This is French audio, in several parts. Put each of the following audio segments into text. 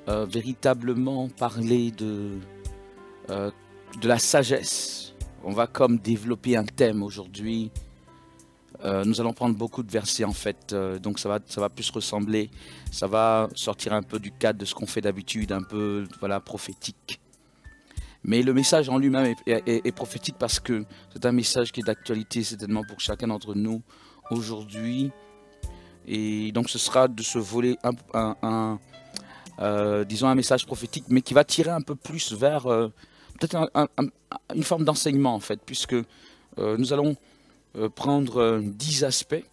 véritablement parler de la sagesse. On va comme développer un thème aujourd'hui. Nous allons prendre beaucoup de versets en fait, donc ça va plus ressembler, ça va sortir un peu du cadre de ce qu'on fait d'habitude, un peu voilà prophétique. Mais le message en lui-même est prophétique parce que c'est un message qui est d'actualité certainement pour chacun d'entre nous aujourd'hui. Et donc ce sera de se voler disons un message prophétique, mais qui va tirer un peu plus vers peut-être une forme d'enseignement en fait, puisque nous allons prendre 10 aspects.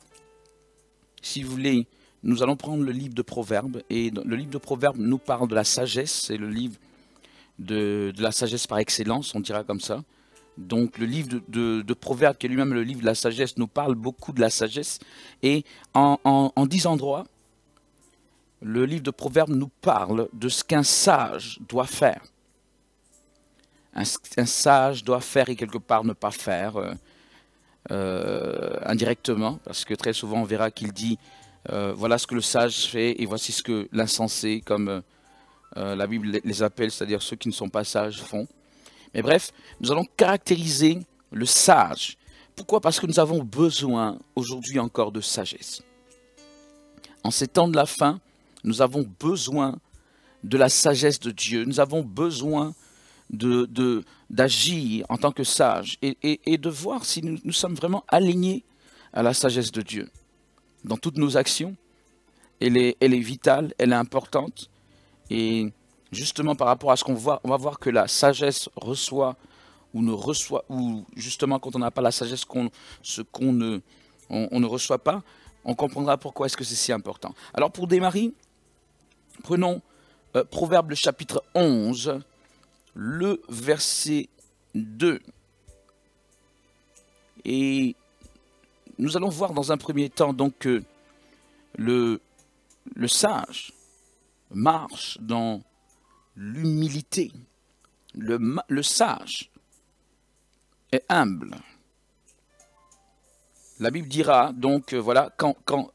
Si vous voulez, nous allons prendre le livre de Proverbes, et le livre de Proverbes nous parle de la sagesse, c'est le livre de la sagesse par excellence, on dira comme ça. Donc le livre de Proverbes, qui est lui-même le livre de la sagesse, nous parle beaucoup de la sagesse, et en 10 endroits, le livre de Proverbes nous parle de ce qu'un sage doit faire. Un sage doit faire et quelque part ne pas faire, indirectement, parce que très souvent on verra qu'il dit voilà ce que le sage fait et voici ce que l'insensé, comme la Bible les appelle, c'est-à-dire ceux qui ne sont pas sages, font. Mais bref, nous allons caractériser le sage. Pourquoi? Parce que nous avons besoin aujourd'hui encore de sagesse. En ces temps de la fin, nous avons besoin de la sagesse de Dieu. Nous avons besoin d'agir en tant que sages et de voir si nous sommes vraiment alignés à la sagesse de Dieu. Dans toutes nos actions, elle est vitale, elle est importante. Et justement par rapport à ce qu'on voit, on va voir que la sagesse reçoit ou ne reçoit, ou justement quand on n'a pas la sagesse, on ne reçoit pas, on comprendra pourquoi est-ce que c'est si important. Alors pour démarrer, prenons Proverbe le chapitre 11, le verset 2. Et nous allons voir dans un premier temps donc que le sage marche dans l'humilité. Le sage est humble. La Bible dira donc, voilà,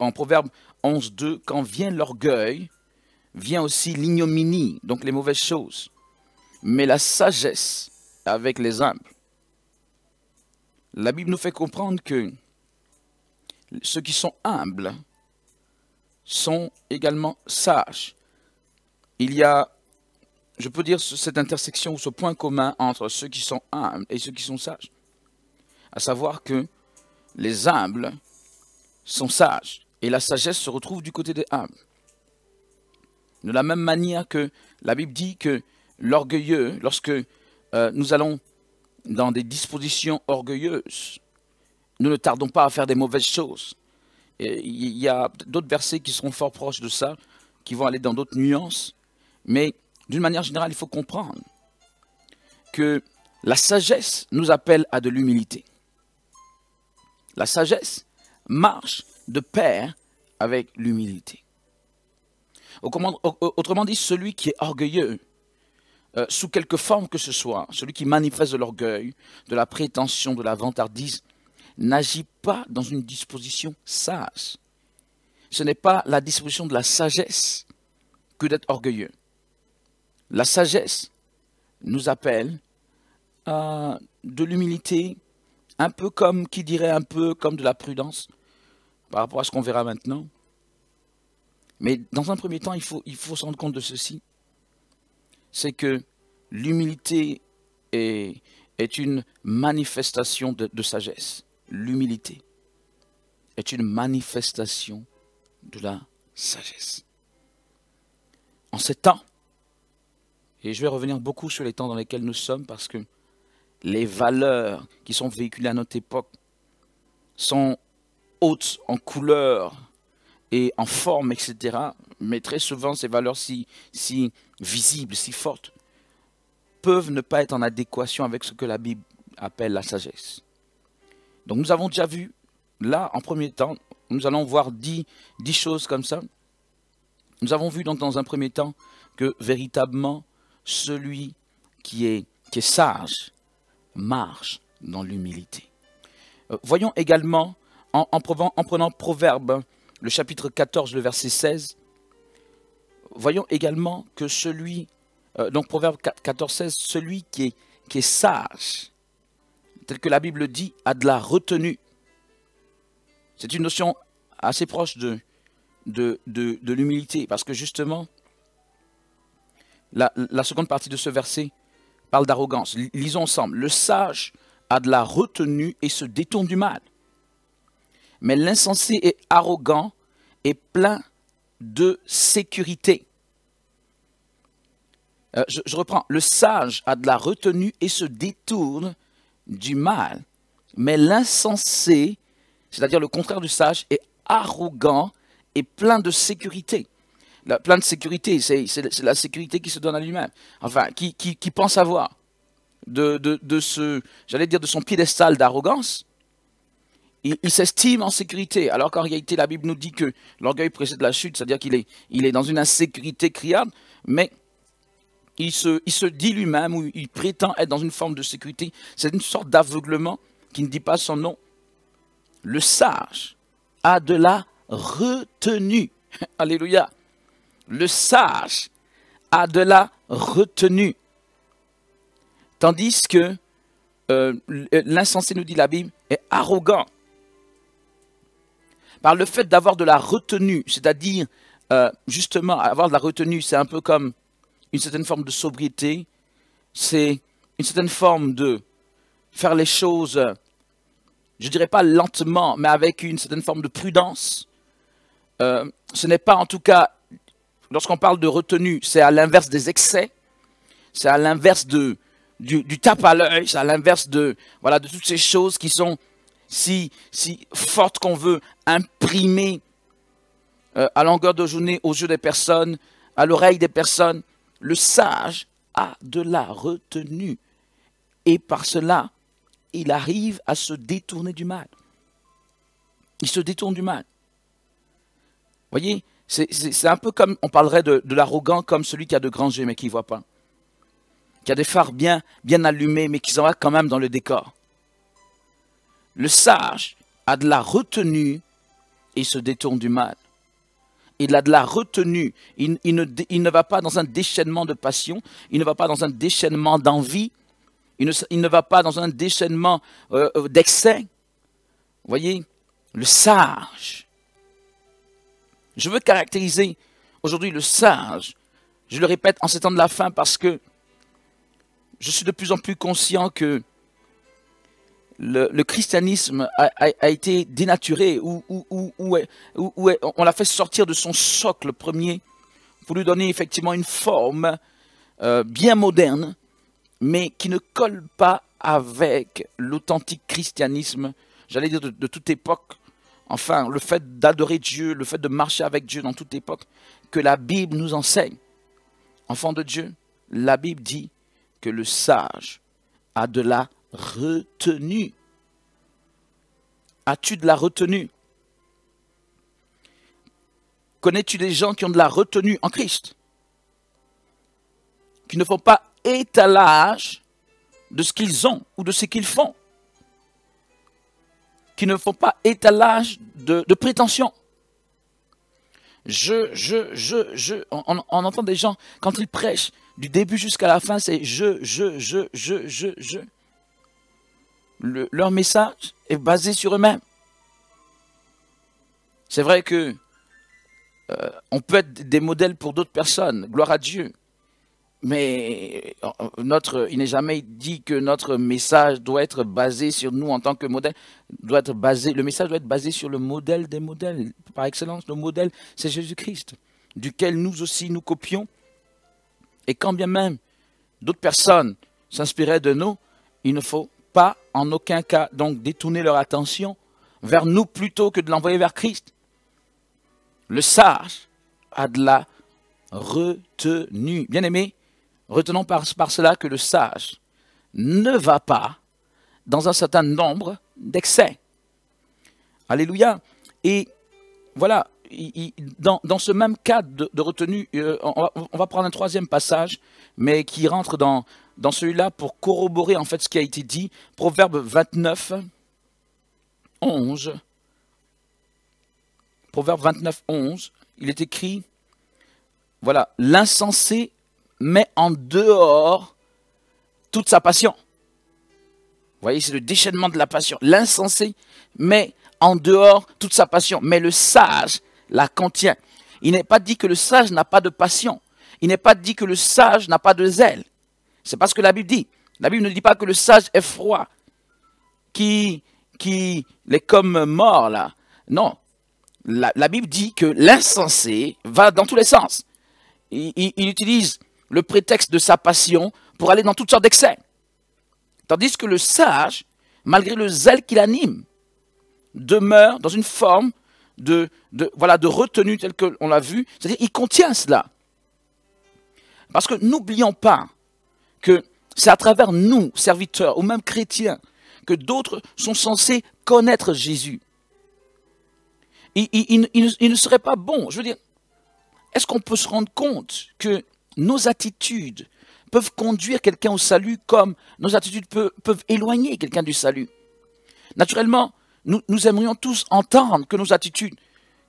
en Proverbe 11, 2, quand vient l'orgueil, vient aussi l'ignominie, donc les mauvaises choses. Mais la sagesse avec les humbles. La Bible nous fait comprendre que ceux qui sont humbles sont également sages. Il y a, je peux dire, cette intersection ou ce point commun entre ceux qui sont humbles et ceux qui sont sages. À savoir que les humbles sont sages et la sagesse se retrouve du côté des humbles. De la même manière que la Bible dit que l'orgueilleux, lorsque nous allons dans des dispositions orgueilleuses, nous ne tardons pas à faire des mauvaises choses. Et il y a d'autres versets qui seront fort proches de ça, qui vont aller dans d'autres nuances. Mais d'une manière générale, il faut comprendre que la sagesse nous appelle à de l'humilité. La sagesse marche de pair avec l'humilité. Autrement dit, celui qui est orgueilleux, sous quelque forme que ce soit, celui qui manifeste de l'orgueil, de la prétention, de la vantardise, n'agit pas dans une disposition sage. Ce n'est pas la disposition de la sagesse que d'être orgueilleux. La sagesse nous appelle à de l'humilité, un peu comme, qui dirait un peu comme de la prudence, par rapport à ce qu'on verra maintenant. Mais dans un premier temps, il faut se rendre compte de ceci. C'est que l'humilité est une manifestation de sagesse. L'humilité est une manifestation de la sagesse. En ces temps, et je vais revenir beaucoup sur les temps dans lesquels nous sommes parce que les valeurs qui sont véhiculées à notre époque sont hautes en couleur et en forme, etc. Mais très souvent, ces valeurs si visibles, si fortes, peuvent ne pas être en adéquation avec ce que la Bible appelle la sagesse. Donc nous avons déjà vu, là, en premier temps, nous allons voir 10 choses comme ça. Nous avons vu donc dans un premier temps que véritablement, celui qui est sage marche dans l'humilité. Voyons également, en prenant Proverbe, le chapitre 14, le verset 16, voyons également que celui, donc Proverbe 14, 16, celui qui est sage, tel que la Bible dit, a de la retenue. C'est une notion assez proche de l'humilité, parce que justement, la seconde partie de ce verset parle d'arrogance. Lisons ensemble. Le sage a de la retenue et se détourne du mal. Mais l'insensé est arrogant et plein de sécurité. Je reprends. Le sage a de la retenue et se détourne du mal. Mais l'insensé, c'est-à-dire le contraire du sage, est arrogant et plein de sécurité. Plein de sécurité, c'est la sécurité qui se donne à lui-même. Enfin, qui pense avoir j'allais dire, de son piédestal d'arrogance. Il s'estime en sécurité, alors qu'en réalité, la Bible nous dit que l'orgueil précède la chute, c'est-à-dire qu'il est dans une insécurité criarde, mais il se dit lui-même, ou il prétend être dans une forme de sécurité. C'est une sorte d'aveuglement qui ne dit pas son nom. Le sage a de la retenue. Alléluia. Le sage a de la retenue. Tandis que l'insensé, nous dit la Bible, est arrogant. Par le fait d'avoir de la retenue, c'est-à-dire, justement, avoir de la retenue, c'est un peu comme une certaine forme de sobriété, c'est une certaine forme de faire les choses, je ne dirais pas lentement, mais avec une certaine forme de prudence. Ce n'est pas en tout cas, lorsqu'on parle de retenue, c'est à l'inverse des excès, c'est à l'inverse du tape à l'œil, c'est à l'inverse de toutes ces choses qui sont si fortes qu'on veut imprimer à longueur de journée aux yeux des personnes, à l'oreille des personnes. Le sage a de la retenue et par cela, il arrive à se détourner du mal. Il se détourne du mal. Vous voyez, c'est un peu comme, on parlerait de l'arrogant comme celui qui a de grands yeux mais qui ne voit pas. Qui a des phares bien allumés mais qui s'en va quand même dans le décor. Le sage a de la retenue et se détourne du mal. Il a de la retenue. Il ne va pas dans un déchaînement de passion. Il ne va pas dans un déchaînement d'envie. Il ne va pas dans un déchaînement d'excès. Vous voyez, le sage. Je veux caractériser aujourd'hui le sage. Je le répète en ces temps de la fin parce que je suis de plus en plus conscient que le christianisme a été dénaturé, on l'a fait sortir de son socle premier pour lui donner effectivement une forme bien moderne, mais qui ne colle pas avec l'authentique christianisme, j'allais dire de toute époque. Enfin, le fait d'adorer Dieu, le fait de marcher avec Dieu dans toute époque, que la Bible nous enseigne. Enfant de Dieu, la Bible dit que le sage a de la retenue. As-tu de la retenue? Connais-tu des gens qui ont de la retenue en Christ? Qui ne font pas étalage de ce qu'ils ont ou de ce qu'ils font? Qui ne font pas étalage de prétention? On entend des gens, quand ils prêchent, du début jusqu'à la fin, c'est leur message est basé sur eux-mêmes. C'est vrai que on peut être des modèles pour d'autres personnes, gloire à Dieu. Mais il n'est jamais dit que notre message doit être basé sur nous en tant que modèle. Le message doit être basé sur le modèle des modèles. Par excellence, le modèle, c'est Jésus-Christ, duquel nous aussi nous copions. Et quand bien même d'autres personnes s'inspiraient de nous, il ne faut pas en aucun cas donc détourner leur attention vers nous plutôt que de l'envoyer vers Christ. Le sage a de la retenue. Bien-aimés, retenons par cela que le sage ne va pas dans un certain nombre d'excès. Alléluia. Et voilà, dans ce même cadre de retenue, on va prendre un troisième passage, mais qui rentre dans celui-là pour corroborer en fait ce qui a été dit. Proverbe 29, 11. Proverbe 29, 11, il est écrit voilà, l'insensé met en dehors toute sa passion. Vous voyez, c'est le déchaînement de la passion. L'insensé met en dehors toute sa passion, mais le sage la contient. Il n'est pas dit que le sage n'a pas de passion. Il n'est pas dit que le sage n'a pas de zèle. C'est pas ce que la Bible dit. La Bible ne dit pas que le sage est froid, qui est comme mort là. Non. La Bible dit que l'insensé va dans tous les sens. Il utilise le prétexte de sa passion pour aller dans toutes sortes d'excès. Tandis que le sage, malgré le zèle qu'il anime, demeure dans une forme de retenue telle qu'on l'a vu. C'est-à-dire qu'il contient cela. Parce que n'oublions pas que c'est à travers nous, serviteurs ou même chrétiens, que d'autres sont censés connaître Jésus. Il ne serait pas bon, je veux dire, est-ce qu'on peut se rendre compte que nos attitudes peuvent conduire quelqu'un au salut comme nos attitudes peuvent éloigner quelqu'un du salut? Naturellement, nous aimerions tous entendre que nos attitudes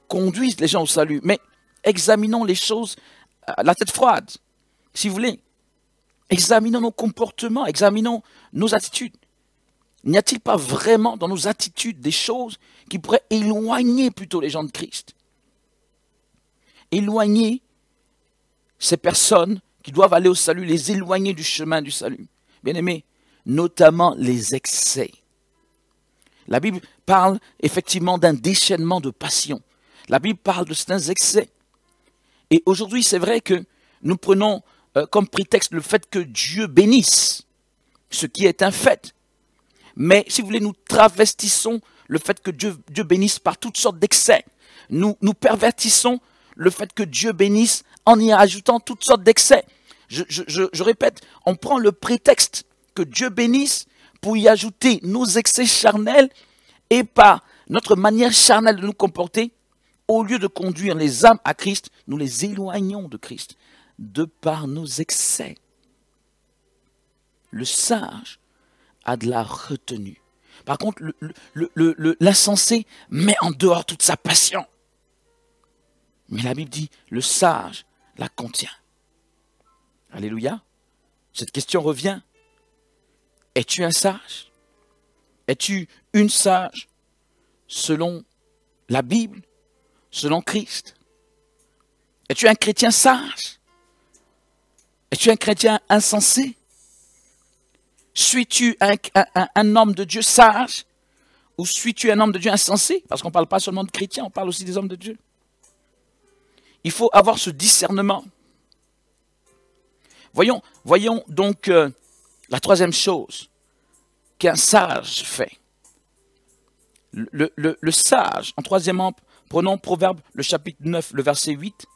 conduisent les gens au salut, mais examinons les choses à la tête froide, si vous voulez. Examinons nos comportements, examinons nos attitudes. N'y a-t-il pas vraiment dans nos attitudes des choses qui pourraient éloigner plutôt les gens de Christ? Éloigner ces personnes qui doivent aller au salut, les éloigner du chemin du salut. Bien-aimés, notamment les excès. La Bible parle effectivement d'un déchaînement de passion. La Bible parle de certains excès. Et aujourd'hui, c'est vrai que nous prenons comme prétexte le fait que Dieu bénisse, ce qui est un fait. Mais si vous voulez, nous travestissons le fait que Dieu bénisse par toutes sortes d'excès. Nous pervertissons le fait que Dieu bénisse en y ajoutant toutes sortes d'excès. Je répète, on prend le prétexte que Dieu bénisse pour y ajouter nos excès charnels et par notre manière charnelle de nous comporter, au lieu de conduire les âmes à Christ, nous les éloignons de Christ de par nos excès. Le sage a de la retenue. Par contre, l'insensé met en dehors toute sa passion. Mais la Bible dit, le sage la contient. Alléluia. Cette question revient. Es-tu un sage? Es-tu une sage selon la Bible, selon Christ? Es-tu un chrétien sage? Es-tu un chrétien insensé? Suis-tu un homme de Dieu sage? Ou suis-tu un homme de Dieu insensé? Parce qu'on ne parle pas seulement de chrétiens, on parle aussi des hommes de Dieu. Il faut avoir ce discernement. Voyons donc la troisième chose qu'un sage fait. Le sage, en troisièmement, prenons Proverbe, le chapitre 9, le verset 8.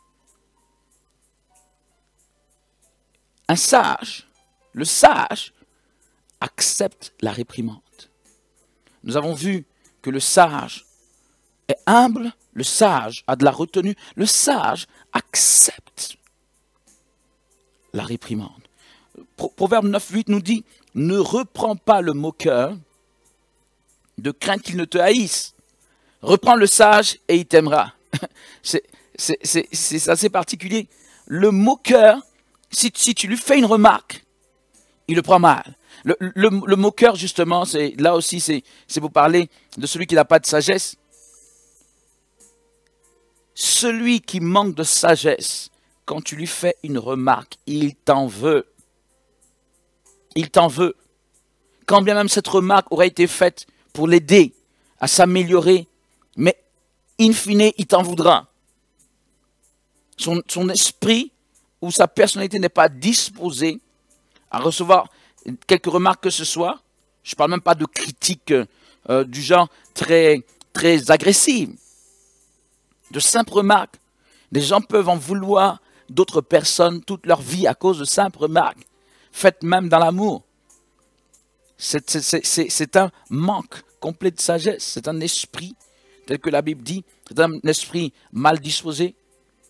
Un sage, le sage, accepte la réprimande. Nous avons vu que le sage est humble, le sage a de la retenue, le sage accepte la réprimande. Proverbe 9, 8 nous dit, ne reprends pas le moqueur de crainte qu'il ne te haïsse. Reprends le sage et il t'aimera. C'est assez particulier. Le moqueur, si tu lui fais une remarque, il le prend mal. Le moqueur, justement, là aussi, c'est pour parler de celui qui n'a pas de sagesse. Celui qui manque de sagesse, quand tu lui fais une remarque, il t'en veut. Il t'en veut. Quand bien même cette remarque aurait été faite pour l'aider à s'améliorer, mais in fine, il t'en voudra. Son esprit ou sa personnalité n'est pas disposée à recevoir quelques remarques que ce soit. Je ne parle même pas de critiques du genre très, très agressives. De simples remarques. Des gens peuvent en vouloir d'autres personnes toute leur vie à cause de simples remarques, faites même dans l'amour. C'est un manque complet de sagesse. C'est un esprit, tel que la Bible dit, c'est un esprit mal disposé.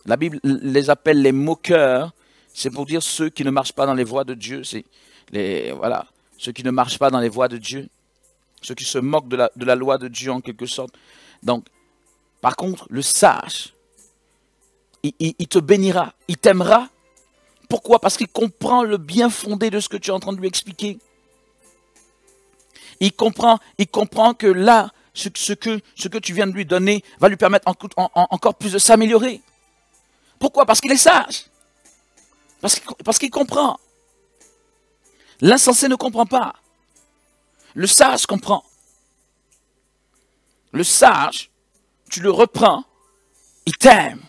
La Bible les appelle les moqueurs. C'est pour dire ceux qui ne marchent pas dans les voies de Dieu. C'est ceux qui ne marchent pas dans les voies de Dieu. Ceux qui se moquent de la loi de Dieu en quelque sorte. Donc, par contre, le sage il te bénira, il t'aimera. Pourquoi? Parce qu'il comprend le bien fondé de ce que tu es en train de lui expliquer. Il comprend que là, ce que tu viens de lui donner va lui permettre encore plus de s'améliorer. Pourquoi? Parce qu'il est sage. Parce qu'il comprend. L'insensé ne comprend pas. Le sage comprend. Le sage, tu le reprends, il t'aime.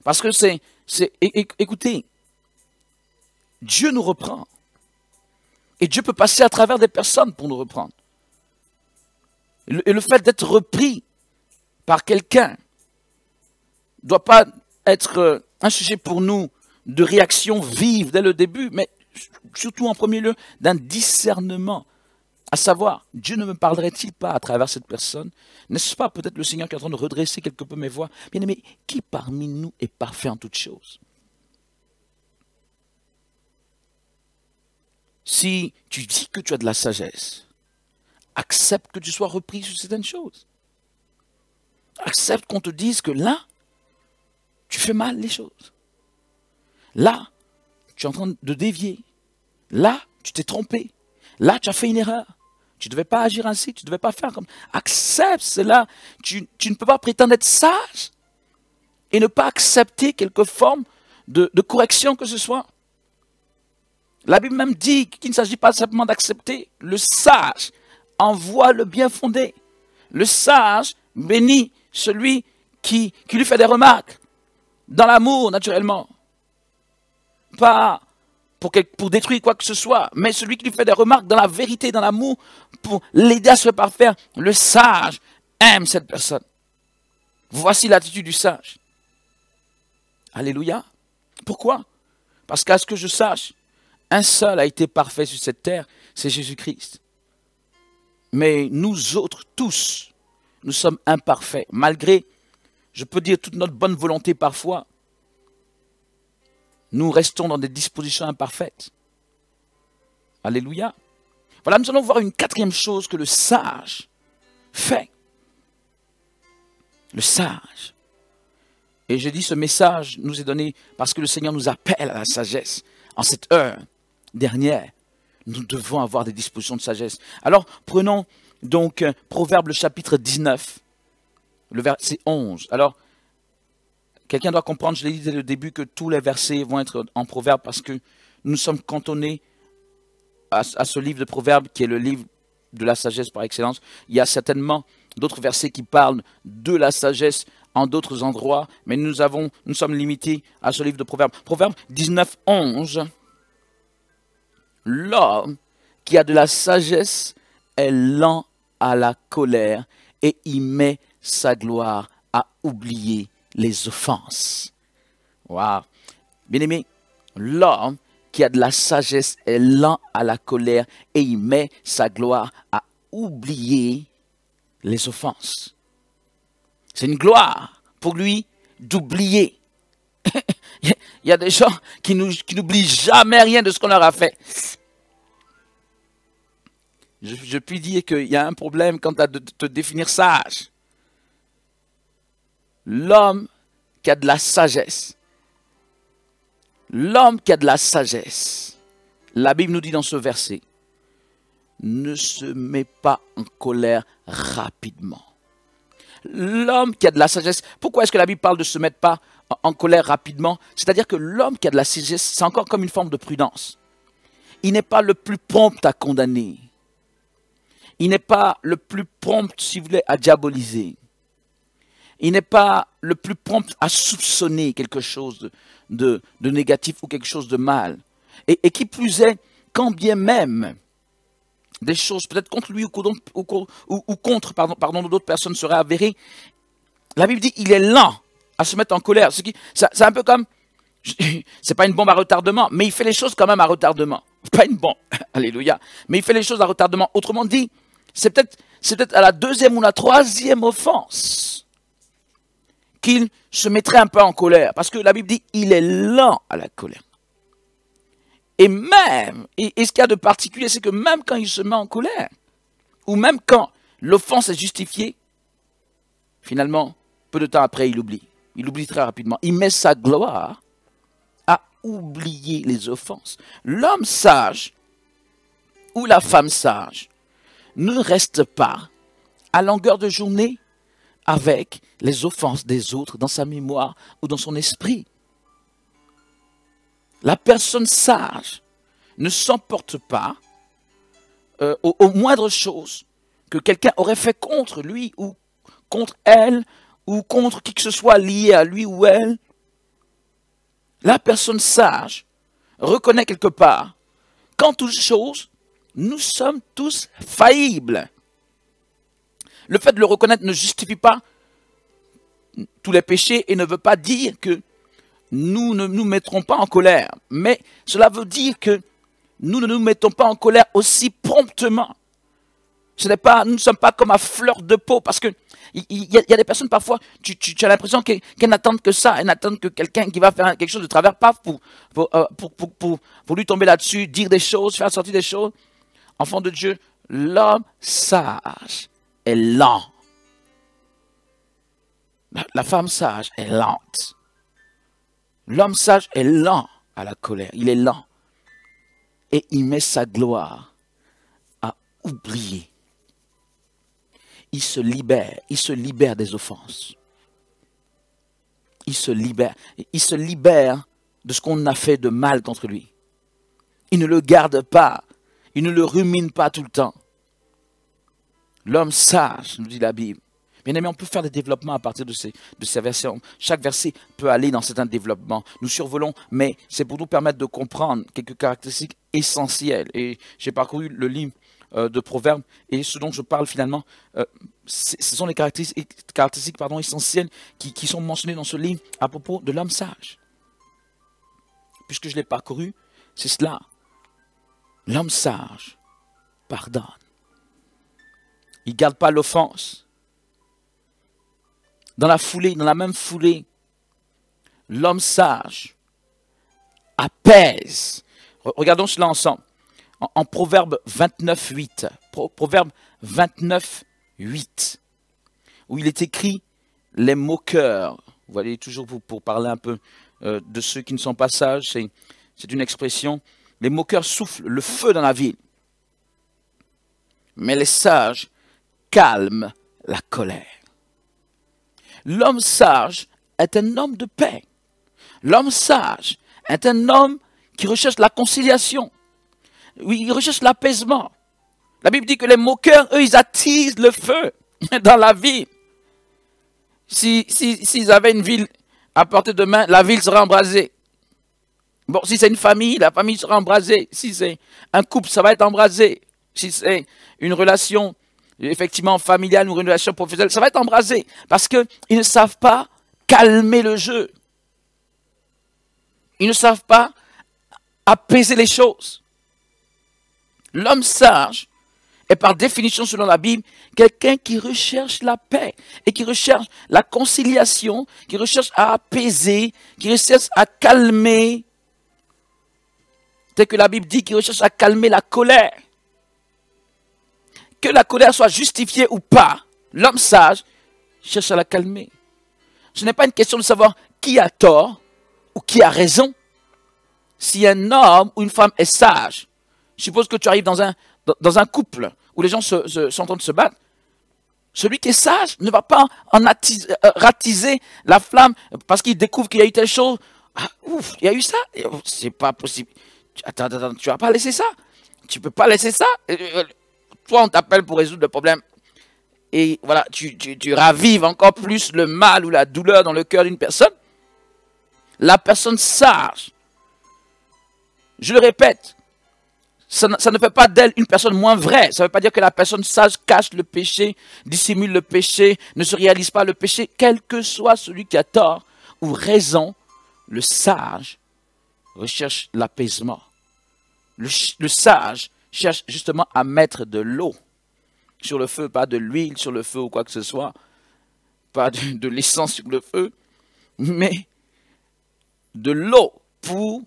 Parce que écoutez, Dieu nous reprend. Et Dieu peut passer à travers des personnes pour nous reprendre. Et le fait d'être repris par quelqu'un ne doit pas être un sujet pour nous de réaction vive dès le début, mais surtout en premier lieu d'un discernement. À savoir, Dieu ne me parlerait-il pas à travers cette personne? N'est-ce pas peut-être le Seigneur qui est en train de redresser quelque peu mes voix? Bien aimé, qui parmi nous est parfait en toutes choses? Si tu dis que tu as de la sagesse, accepte que tu sois repris sur certaines choses. Accepte qu'on te dise que là, tu fais mal les choses. Là, tu es en train de dévier. Là, tu t'es trompé. Là, tu as fait une erreur. Tu ne devais pas agir ainsi, tu ne devais pas faire comme... Accepte cela. Tu ne peux pas prétendre être sage et ne pas accepter quelque forme de correction que ce soit. La Bible même dit qu'il ne s'agit pas simplement d'accepter. Le sage envoie le bien fondé. Le sage bénit celui qui lui fait des remarques. Dans l'amour, naturellement. Pas pour détruire quoi que ce soit, mais celui qui lui fait des remarques dans la vérité, dans l'amour, pour l'aider à se parfaire. Le sage aime cette personne. Voici l'attitude du sage. Alléluia. Pourquoi? Parce qu'à ce que je sache, un seul a été parfait sur cette terre, c'est Jésus-Christ. Mais nous autres, tous, nous sommes imparfaits. Malgré, je peux dire, toute notre bonne volonté parfois, nous restons dans des dispositions imparfaites. Alléluia. Voilà, nous allons voir une quatrième chose que le sage fait. Le sage. Et je dis, ce message nous est donné parce que le Seigneur nous appelle à la sagesse. En cette heure dernière, nous devons avoir des dispositions de sagesse. Alors, prenons donc Proverbe, le chapitre 19, le verset 11. Alors, quelqu'un doit comprendre, je l'ai dit dès le début, que tous les versets vont être en Proverbe parce que nous sommes cantonnés à ce livre de Proverbes qui est le livre de la sagesse par excellence. Il y a certainement d'autres versets qui parlent de la sagesse en d'autres endroits, mais nous sommes limités à ce livre de Proverbes. Proverbe 19, 11. L'homme qui a de la sagesse est lent à la colère et il met sa gloire à oublier les offenses. Waouh! Bien-aimé, l'homme qui a de la sagesse est lent à la colère et il met sa gloire à oublier les offenses. C'est une gloire pour lui d'oublier. Il y a des gens qui n'oublient jamais rien de ce qu'on leur a fait. Je puis dire qu'il y a un problème quant à te définir sage. L'homme qui a de la sagesse. L'homme qui a de la sagesse. La Bible nous dit dans ce verset, ne se met pas en colère rapidement. L'homme qui a de la sagesse, pourquoi est-ce que la Bible parle de se mettre pas en colère rapidement? C'est-à-dire que l'homme qui a de la sagesse, c'est encore comme une forme de prudence. Il n'est pas le plus prompt à condamner. Il n'est pas le plus prompt, si vous voulez, à diaboliser. Il n'est pas le plus prompt à soupçonner quelque chose de négatif ou quelque chose de mal. Et qui plus est, quand bien même des choses peut-être contre lui ou contre d'autres personnes seraient avérées, la Bible dit qu'il est lent à se mettre en colère. C'est un peu comme, c'est pas une bombe à retardement, mais il fait les choses quand même à retardement. Pas une bombe, alléluia, mais il fait les choses à retardement. Autrement dit, c'est peut-être à la deuxième ou la troisième offense qu'il se mettrait un peu en colère. Parce que la Bible dit il est lent à la colère. Et même, et ce qu'il y a de particulier, c'est que même quand il se met en colère, ou même quand l'offense est justifiée, finalement, peu de temps après, il oublie. il oublie très rapidement. Il met sa gloire à oublier les offenses. L'homme sage ou la femme sage ne reste pas à longueur de journée avec les offenses des autres dans sa mémoire ou dans son esprit. La personne sage ne s'emporte pas aux moindres choses que quelqu'un aurait fait contre lui ou contre elle ou contre qui que ce soit lié à lui ou elle. La personne sage reconnaît quelque part qu'en toutes choses, nous sommes tous faillibles. Le fait de le reconnaître ne justifie pas tous les péchés et ne veut pas dire que nous ne nous mettrons pas en colère. Mais cela veut dire que nous ne nous mettons pas en colère aussi promptement. Nous ne sommes pas comme à fleur de peau, parce que il y a des personnes parfois, tu as l'impression qu'elles n'attendent que ça, elles n'attendent que quelqu'un qui va faire quelque chose de travers, paf, pour lui tomber là-dessus, dire des choses, faire sortir des choses. Enfant de Dieu, l'homme sage est lent. La femme sage est lente. L'homme sage est lent à la colère, il est lent. Et il met sa gloire à oublier. Il se libère des offenses. Il se libère de ce qu'on a fait de mal contre lui. Il ne le garde pas, il ne le rumine pas tout le temps. L'homme sage, nous dit la Bible. Bien aimé, on peut faire des développements à partir de ces versets. Chaque verset peut aller dans certains développements. Nous survolons, mais c'est pour nous permettre de comprendre quelques caractéristiques essentielles. Et j'ai parcouru le livre de Proverbes, et ce dont je parle finalement, ce sont les caractéristiques essentielles qui sont mentionnées dans ce livre à propos de l'homme sage. Puisque je l'ai parcouru, c'est cela. L'homme sage pardonne. Il ne garde pas l'offense. Dans la même foulée, l'homme sage apaise. Regardons cela ensemble. En Proverbe 29, 8. Proverbe 29, 8. Où il est écrit les moqueurs. Vous voyez, toujours pour parler un peu de ceux qui ne sont pas sages, c'est une expression. Les moqueurs soufflent le feu dans la ville. Mais les sages calment la colère. L'homme sage est un homme de paix. L'homme sage est un homme qui recherche la conciliation. Oui, il recherche l'apaisement. La Bible dit que les moqueurs, eux, ils attisent le feu dans la ville. S'ils avaient une ville à portée de main, la ville serait embrasée. Bon, si c'est une famille, la famille sera embrasée. Si c'est un couple, ça va être embrasé. Si c'est une relation effectivement familiale ou une relation professionnelle, ça va être embrasé. Parce qu'ils ne savent pas calmer le jeu. Ils ne savent pas apaiser les choses. L'homme sage est par définition, selon la Bible, quelqu'un qui recherche la paix et qui recherche la conciliation, qui recherche à apaiser, qui recherche à calmer. Tel que la Bible dit, qui recherche à calmer la colère. Que la colère soit justifiée ou pas, l'homme sage cherche à la calmer. Ce n'est pas une question de savoir qui a tort ou qui a raison. Si un homme ou une femme est sage, je suppose que tu arrives dans un couple où les gens sont en train de se battre. Celui qui est sage ne va pas ratiser la flamme parce qu'il découvre qu'il y a eu telle chose. Ah, ouf, il y a eu ça. C'est pas possible. Attends, tu vas pas laisser ça. Tu peux pas laisser ça. Toi, on t'appelle pour résoudre le problème. Et voilà, tu ravives encore plus le mal ou la douleur dans le cœur d'une personne. La personne sage, je le répète, ça ne fait pas d'elle une personne moins vraie. Ça ne veut pas dire que la personne sage cache le péché, dissimule le péché, ne se réalise pas le péché. Quel que soit celui qui a tort ou raison, le sage recherche l'apaisement. Le sage cherche justement à mettre de l'eau sur le feu, pas de l'huile sur le feu ou quoi que ce soit, pas de l'essence sur le feu, mais de l'eau pour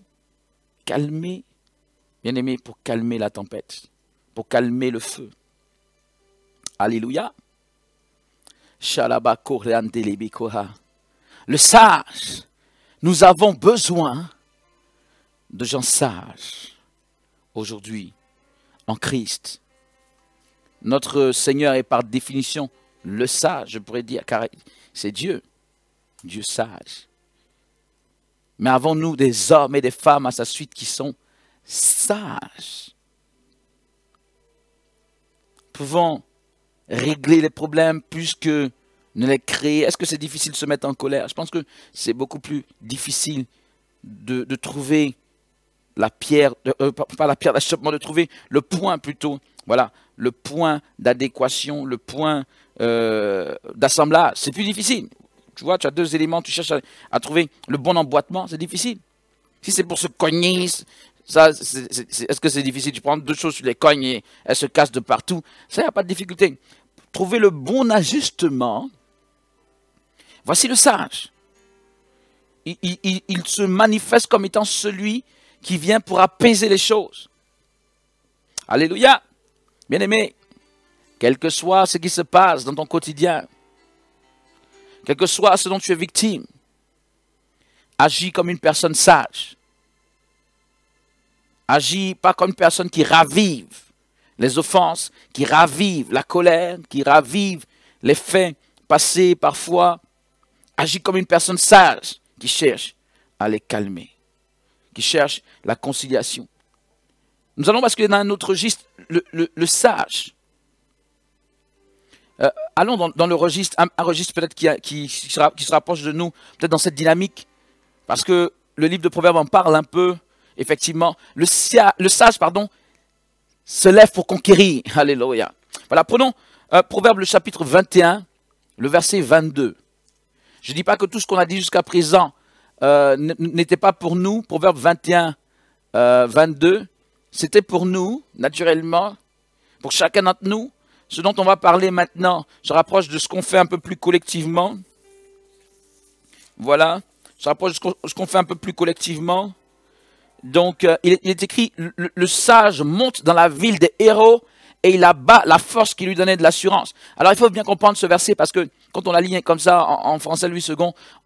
calmer, bien aimé, pour calmer la tempête, pour calmer le feu. Alléluia. le sage. Nous avons besoin de gens sages aujourd'hui en Christ. Notre Seigneur est par définition le sage, je pourrais dire, car c'est Dieu, Dieu sage. Mais avons-nous des hommes et des femmes à sa suite qui sont sages? Pouvons régler les problèmes plus que ne les créer. Est-ce que c'est difficile de se mettre en colère? Je pense que c'est beaucoup plus difficile de trouver la pierre, pas la pierre d'achoppement, de trouver le point plutôt, voilà, le point d'adéquation, le point d'assemblage. C'est plus difficile. Tu vois, tu as deux éléments, tu cherches à trouver le bon emboîtement, c'est difficile. Si c'est pour se cogner, est-ce que c'est difficile? Tu prends deux choses, tu les cognes et elles se cassent de partout. Ça, il n'y a pas de difficulté. Trouver le bon ajustement. Voici le sage. Il se manifeste comme étant celui qui vient pour apaiser les choses. Alléluia. Bien-aimé, quel que soit ce qui se passe dans ton quotidien, quel que soit ce dont tu es victime, agis comme une personne sage. Agis pas comme une personne qui ravive les offenses, qui ravive la colère, qui ravive les faits passés parfois. Agis comme une personne sage qui cherche à les calmer, qui cherche la conciliation. Nous allons basculer dans un autre registre, le sage. Allons dans le registre, un registre peut-être qui se rapproche de nous, peut-être dans cette dynamique, parce que le livre de Proverbes en parle un peu, effectivement. Le sage, se lève pour conquérir. Alléluia. Voilà, prenons Proverbes le chapitre 21, le verset 22. Je ne dis pas que tout ce qu'on a dit jusqu'à présent n'était pas pour nous. Proverbes 21, 22, c'était pour nous, naturellement, pour chacun d'entre nous. Ce dont on va parler maintenant se rapproche de ce qu'on fait un peu plus collectivement. Voilà, se rapproche de ce qu'on fait un peu plus collectivement. Donc, il est écrit, le sage monte dans la ville des héros et il abat la force qui lui donnait de l'assurance. Alors, il faut bien comprendre ce verset parce que quand on la lit comme ça en français Louis II,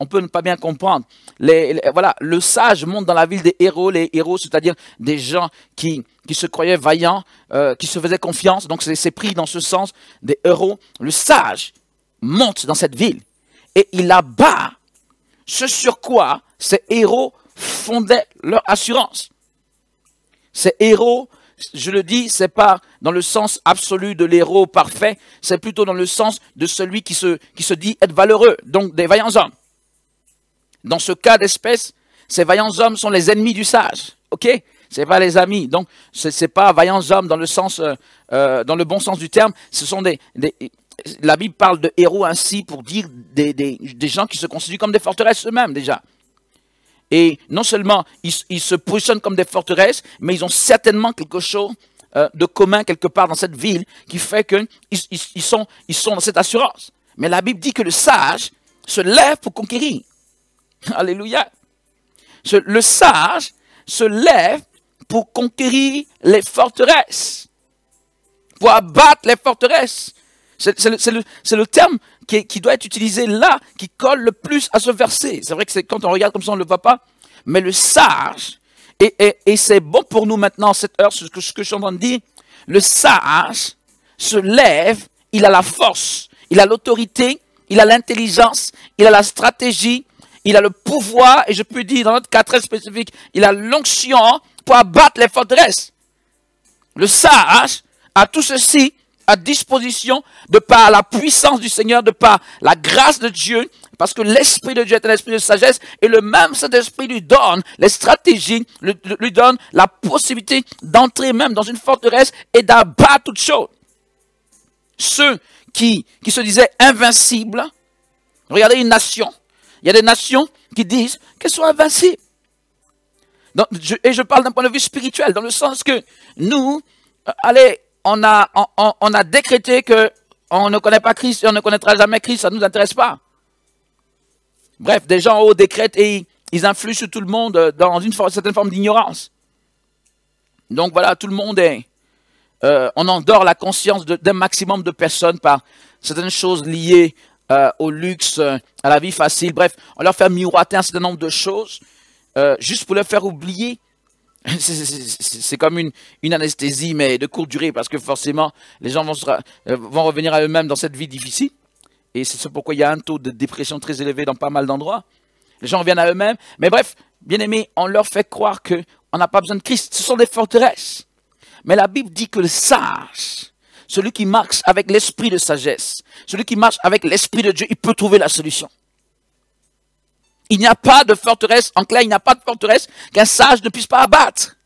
on peut ne pas bien comprendre. Voilà, le sage monte dans la ville des héros, les héros, c'est-à-dire des gens qui se croyaient vaillants, qui se faisaient confiance. Donc, c'est pris dans ce sens des héros. Le sage monte dans cette ville et il abat ce sur quoi ces héros fondaient leur assurance. Ces héros, je le dis, c'est pas dans le sens absolu de l'héros parfait, c'est plutôt dans le sens de celui qui se dit être valeureux, donc des vaillants hommes. Dans ce cas d'espèce, ces vaillants hommes sont les ennemis du sage, ok? C'est pas les amis, donc c'est pas vaillants hommes dans le sens, dans le bon sens du terme, ce sont la Bible parle de héros ainsi pour dire des gens qui se constituent comme des forteresses eux-mêmes déjà. Et non seulement ils se positionnent comme des forteresses, mais ils ont certainement quelque chose de commun quelque part dans cette ville qui fait qu'ils sont dans cette assurance. Mais la Bible dit que le sage se lève pour conquérir. Alléluia. Le sage se lève pour conquérir les forteresses, pour abattre les forteresses. C'est le terme qui doit être utilisé là, qui colle le plus à ce verset. C'est vrai que quand on regarde comme ça, on ne le voit pas. Mais le sage, et c'est bon pour nous maintenant, cette heure, ce que je suis en train de dire, le sage se lève, il a la force, il a l'autorité, il a l'intelligence, il a la stratégie, il a le pouvoir, et je peux dire dans notre cas très spécifique, il a l'onction pour abattre les forteresses. Le sage a tout ceci à disposition de par la puissance du Seigneur, de par la grâce de Dieu, parce que l'Esprit de Dieu est un esprit de sagesse, et le même Saint-Esprit lui donne les stratégies, lui donne la possibilité d'entrer même dans une forteresse et d'abattre toute chose. Ceux qui se disaient invincibles, regardez une nation, il y a des nations qui disent qu'elles sont invincibles. Et je parle d'un point de vue spirituel, dans le sens que nous, on a décrété qu'on ne connaît pas Christ et on ne connaîtra jamais Christ, ça ne nous intéresse pas. Bref, des gens en haut décrètent et ils influent sur tout le monde dans une certaine forme d'ignorance. Donc voilà, tout le monde on endort la conscience d'un maximum de personnes par certaines choses liées au luxe, à la vie facile. Bref, on leur fait miroiter un certain nombre de choses, juste pour leur faire oublier. C'est comme une anesthésie, mais de courte durée, parce que forcément, les gens vont revenir à eux-mêmes dans cette vie difficile. Et c'est pourquoi il y a un taux de dépression très élevé dans pas mal d'endroits. Les gens reviennent à eux-mêmes. Mais bref, bien aimés, on leur fait croire qu'on n'a pas besoin de Christ. Ce sont des forteresses. Mais la Bible dit que le sage, celui qui marche avec l'esprit de sagesse, celui qui marche avec l'esprit de Dieu, il peut trouver la solution. Il n'y a pas de forteresse, en clair, il n'y a pas de forteresse qu'un sage ne puisse pas abattre.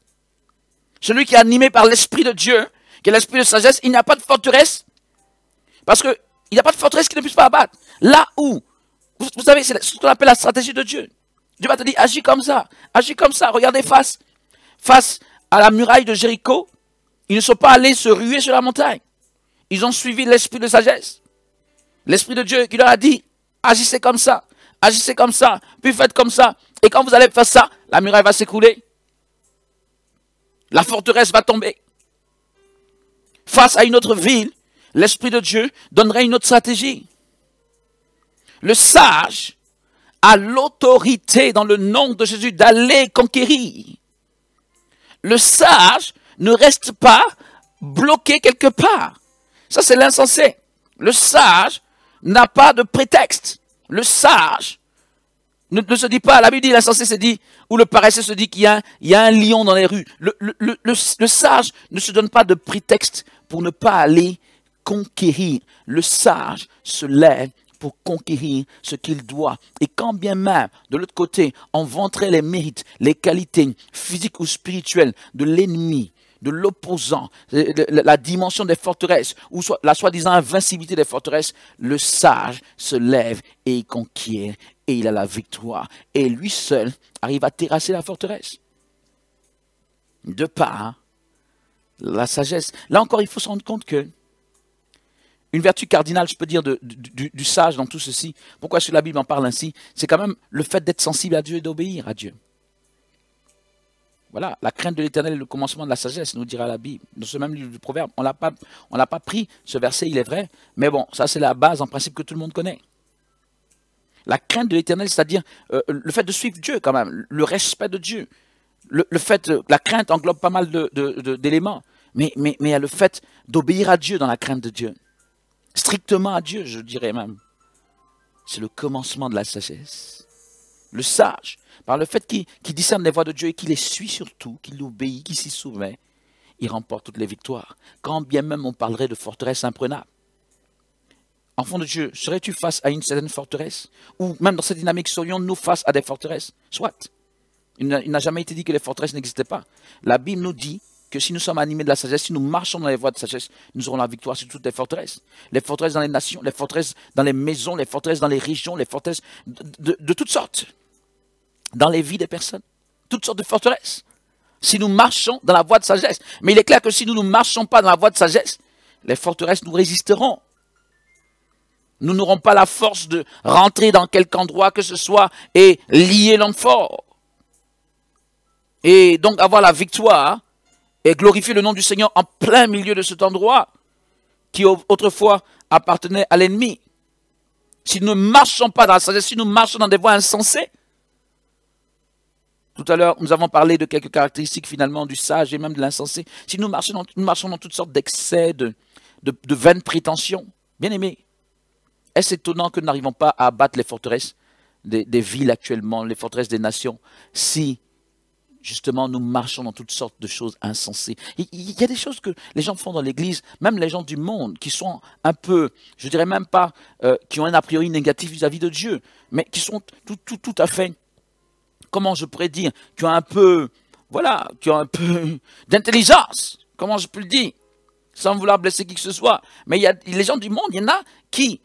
Celui qui est animé par l'esprit de Dieu, qui est l'esprit de sagesse, il n'y a pas de forteresse, parce qu'il n'y a pas de forteresse qui ne puisse pas abattre. Là où, vous savez, c'est ce qu'on appelle la stratégie de Dieu. Dieu va te dire, agis comme ça, regardez face à la muraille de Jéricho, ils ne sont pas allés se ruer sur la montagne. Ils ont suivi l'esprit de sagesse. L'esprit de Dieu qui leur a dit, agissez comme ça, puis faites comme ça. Et quand vous allez faire ça, la muraille va s'écrouler. La forteresse va tomber. Face à une autre ville, l'esprit de Dieu donnerait une autre stratégie. Le sage a l'autorité dans le nom de Jésus d'aller conquérir. Le sage ne reste pas bloqué quelque part. Ça, c'est l'insensé. Le sage n'a pas de prétexte. Le sage ne se dit pas, la Bible dit, l'insensé se dit, ou le paresseux se dit qu'il y a un lion dans les rues. Le sage ne se donne pas de prétexte pour ne pas aller conquérir. Le sage se lève pour conquérir ce qu'il doit. Et quand bien même, de l'autre côté, on vanterait les mérites, les qualités physiques ou spirituelles de l'ennemi, de l'opposant, la dimension des forteresses, ou soit la soi-disant invincibilité des forteresses, le sage se lève et il conquiert, et il a la victoire. Et lui seul arrive à terrasser la forteresse. De par la sagesse. Là encore, il faut se rendre compte que une vertu cardinale, je peux dire, du sage dans tout ceci, pourquoi est-ce que la Bible en parle ainsi? C'est quand même le fait d'être sensible à Dieu et d'obéir à Dieu. Voilà, la crainte de l'Éternel est le commencement de la sagesse, nous dira la Bible. Dans ce même livre du Proverbe, on n'a pas pris ce verset, il est vrai, mais bon, ça c'est la base en principe que tout le monde connaît. La crainte de l'Éternel, c'est-à-dire le fait de suivre Dieu quand même, le respect de Dieu. La crainte englobe pas mal d'éléments, mais il y a le fait d'obéir à Dieu dans la crainte de Dieu. Strictement à Dieu, je dirais même. C'est le commencement de la sagesse. Le sage, par le fait qu'il discerne les voies de Dieu et qu'il les suit surtout, qu'il obéit, qu'il s'y soumet, il remporte toutes les victoires. Quand bien même on parlerait de forteresse imprenable. Enfant de Dieu, serais-tu face à une certaine forteresse? Ou même dans cette dynamique, serions-nous face à des forteresses? Soit. Il n'a jamais été dit que les forteresses n'existaient pas. La Bible nous dit que si nous sommes animés de la sagesse, si nous marchons dans les voies de sagesse, nous aurons la victoire sur toutes les forteresses. Les forteresses dans les nations, les forteresses dans les maisons, les forteresses dans les régions, les forteresses de toutes sortes. Dans les vies des personnes. Toutes sortes de forteresses. Si nous marchons dans la voie de sagesse. Mais il est clair que si nous ne marchons pas dans la voie de sagesse, les forteresses nous résisteront. Nous n'aurons pas la force de rentrer dans quelque endroit que ce soit et lier l'homme fort. Et donc avoir la victoire et glorifier le nom du Seigneur en plein milieu de cet endroit qui autrefois appartenait à l'ennemi. Si nous ne marchons pas dans la sagesse, si nous marchons dans des voies insensées. Tout à l'heure, nous avons parlé de quelques caractéristiques finalement du sage et même de l'insensé. Si nous marchons dans toutes sortes d'excès, de vaines prétentions, bien aimés, est-ce étonnant que nous n'arrivons pas à abattre les forteresses des villes actuellement, les forteresses des nations, si justement nous marchons dans toutes sortes de choses insensées. Il y a des choses que les gens font dans l'église, même les gens du monde, qui sont un peu, je dirais même pas, qui ont un a priori négatif vis-à-vis de Dieu, mais qui sont tout à fait, comment je pourrais dire, qui ont un peu, voilà, qui ont un peu d'intelligence, comment je peux le dire, sans vouloir blesser qui que ce soit. Mais il y a les gens du monde, il y en a qui,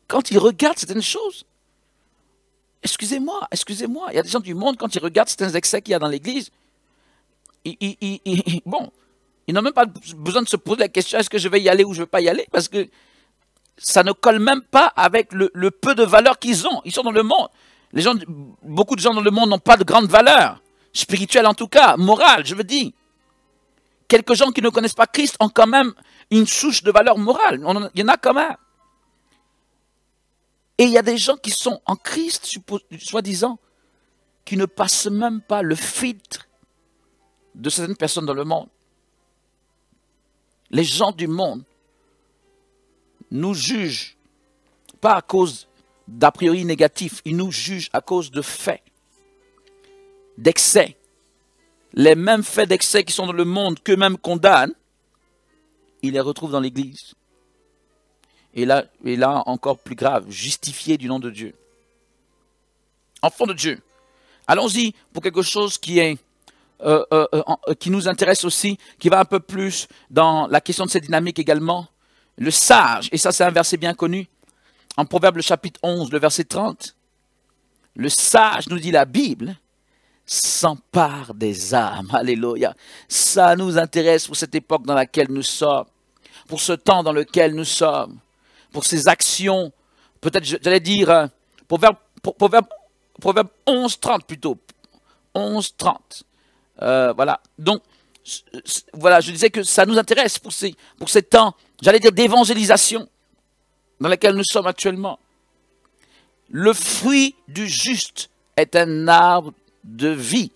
quand ils regardent certaines choses, excusez-moi, il y a des gens du monde, quand ils regardent certains excès qu'il y a dans l'église, bon, ils n'ont même pas besoin de se poser la question, est-ce que je vais y aller ou je ne vais pas y aller, parce que ça ne colle même pas avec le peu de valeur qu'ils ont. Ils sont dans le monde. Beaucoup de gens dans le monde n'ont pas de grande valeur, spirituelle en tout cas, morale, je veux dire. Quelques gens qui ne connaissent pas Christ ont quand même une souche de valeur morale. Il y en a quand même. Et il y a des gens qui sont en Christ, soi-disant, qui ne passent même pas le filtre de certaines personnes dans le monde. Les gens du monde nous jugent pas à cause d'a priori négatifs, ils nous jugent à cause de faits, d'excès. Les mêmes faits d'excès qui sont dans le monde qu'eux-mêmes condamnent, ils les retrouvent dans l'Église. Et là, encore plus grave, justifiés du nom de Dieu. Enfants de Dieu, allons-y pour quelque chose qui nous intéresse aussi, qui va un peu plus dans la question de cette dynamique également. Le sage, et ça c'est un verset bien connu, en Proverbe le chapitre 11, le verset 30. Le sage, nous dit la Bible, s'empare des âmes. Alléluia. Ça nous intéresse pour cette époque dans laquelle nous sommes, pour ce temps dans lequel nous sommes, pour ces actions, peut-être j'allais dire, Proverbe 11, 30 plutôt. 11, 30. Voilà. Donc, voilà, je disais que ça nous intéresse pour ces temps, j'allais dire d'évangélisation dans lesquels nous sommes actuellement. Le fruit du juste est un arbre de vie.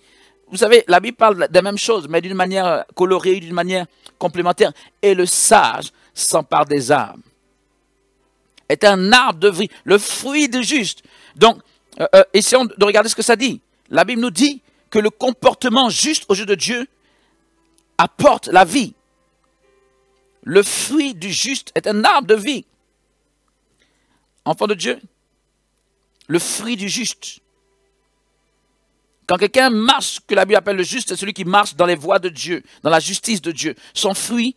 Vous savez, la Bible parle de la même chose, mais d'une manière colorée, d'une manière complémentaire. Et le sage s'empare des âmes. Est un arbre de vie, le fruit du juste. Donc, essayons de regarder ce que ça dit. La Bible nous dit que le comportement juste aux yeux de Dieu apporte la vie. Le fruit du juste est un arbre de vie. Enfant de Dieu, le fruit du juste. Quand quelqu'un marche, ce que la Bible appelle le juste, c'est celui qui marche dans les voies de Dieu, dans la justice de Dieu. Son fruit,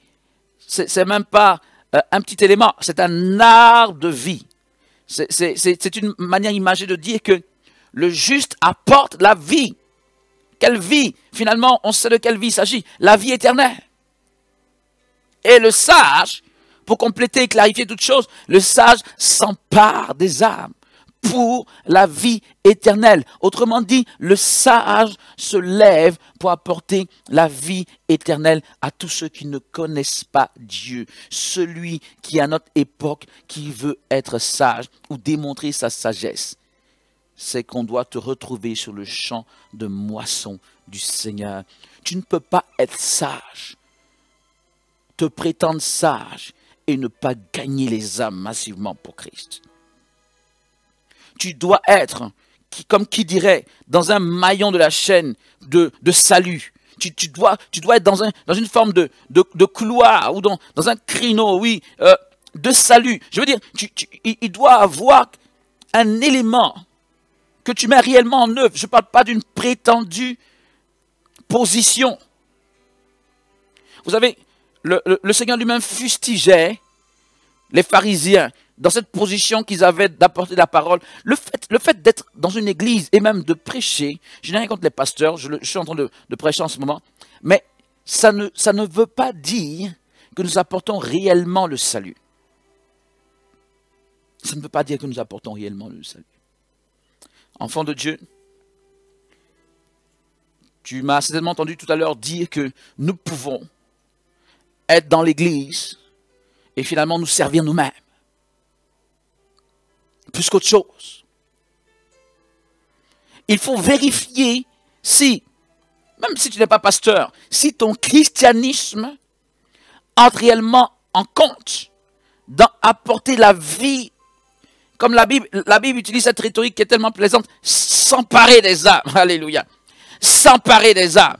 c'est même pas un petit élément, c'est un arbre de vie. C'est une manière imagée de dire que le juste apporte la vie. Quelle vie? Finalement, on sait de quelle vie il s'agit. La vie éternelle. Et le sage, pour compléter et clarifier toute chose, le sage s'empare des âmes pour la vie éternelle. Autrement dit, le sage se lève pour apporter la vie éternelle à tous ceux qui ne connaissent pas Dieu. Celui qui, à notre époque, qui veut être sage ou démontrer sa sagesse, c'est qu'on doit te retrouver sur le champ de moisson du Seigneur. Tu ne peux pas être sage, te prétendre sage et ne pas gagner les âmes massivement pour Christ. Tu dois être, comme qui dirait, dans un maillon de la chaîne de salut. Tu dois être dans une forme de couloir ou dans un créneau, oui, de salut. Je veux dire, il doit avoir un élément que tu mets réellement en œuvre. Je ne parle pas d'une prétendue position. Vous savez, le Seigneur lui-même fustigeait les pharisiens dans cette position qu'ils avaient d'apporter la parole. Le fait d'être dans une église et même de prêcher, je n'ai rien contre les pasteurs, je suis en train de prêcher en ce moment, mais ça ne veut pas dire que nous apportons réellement le salut. Ça ne veut pas dire que nous apportons réellement le salut. Enfant de Dieu, tu m'as certainement entendu tout à l'heure dire que nous pouvons être dans l'église et finalement nous servir nous-mêmes. Plus qu'autre chose. Il faut vérifier si, même si tu n'es pas pasteur, si ton christianisme entre réellement en compte dans apporter la vie, comme la Bible utilise cette rhétorique qui est tellement plaisante, s'emparer des âmes. Alléluia. S'emparer des âmes.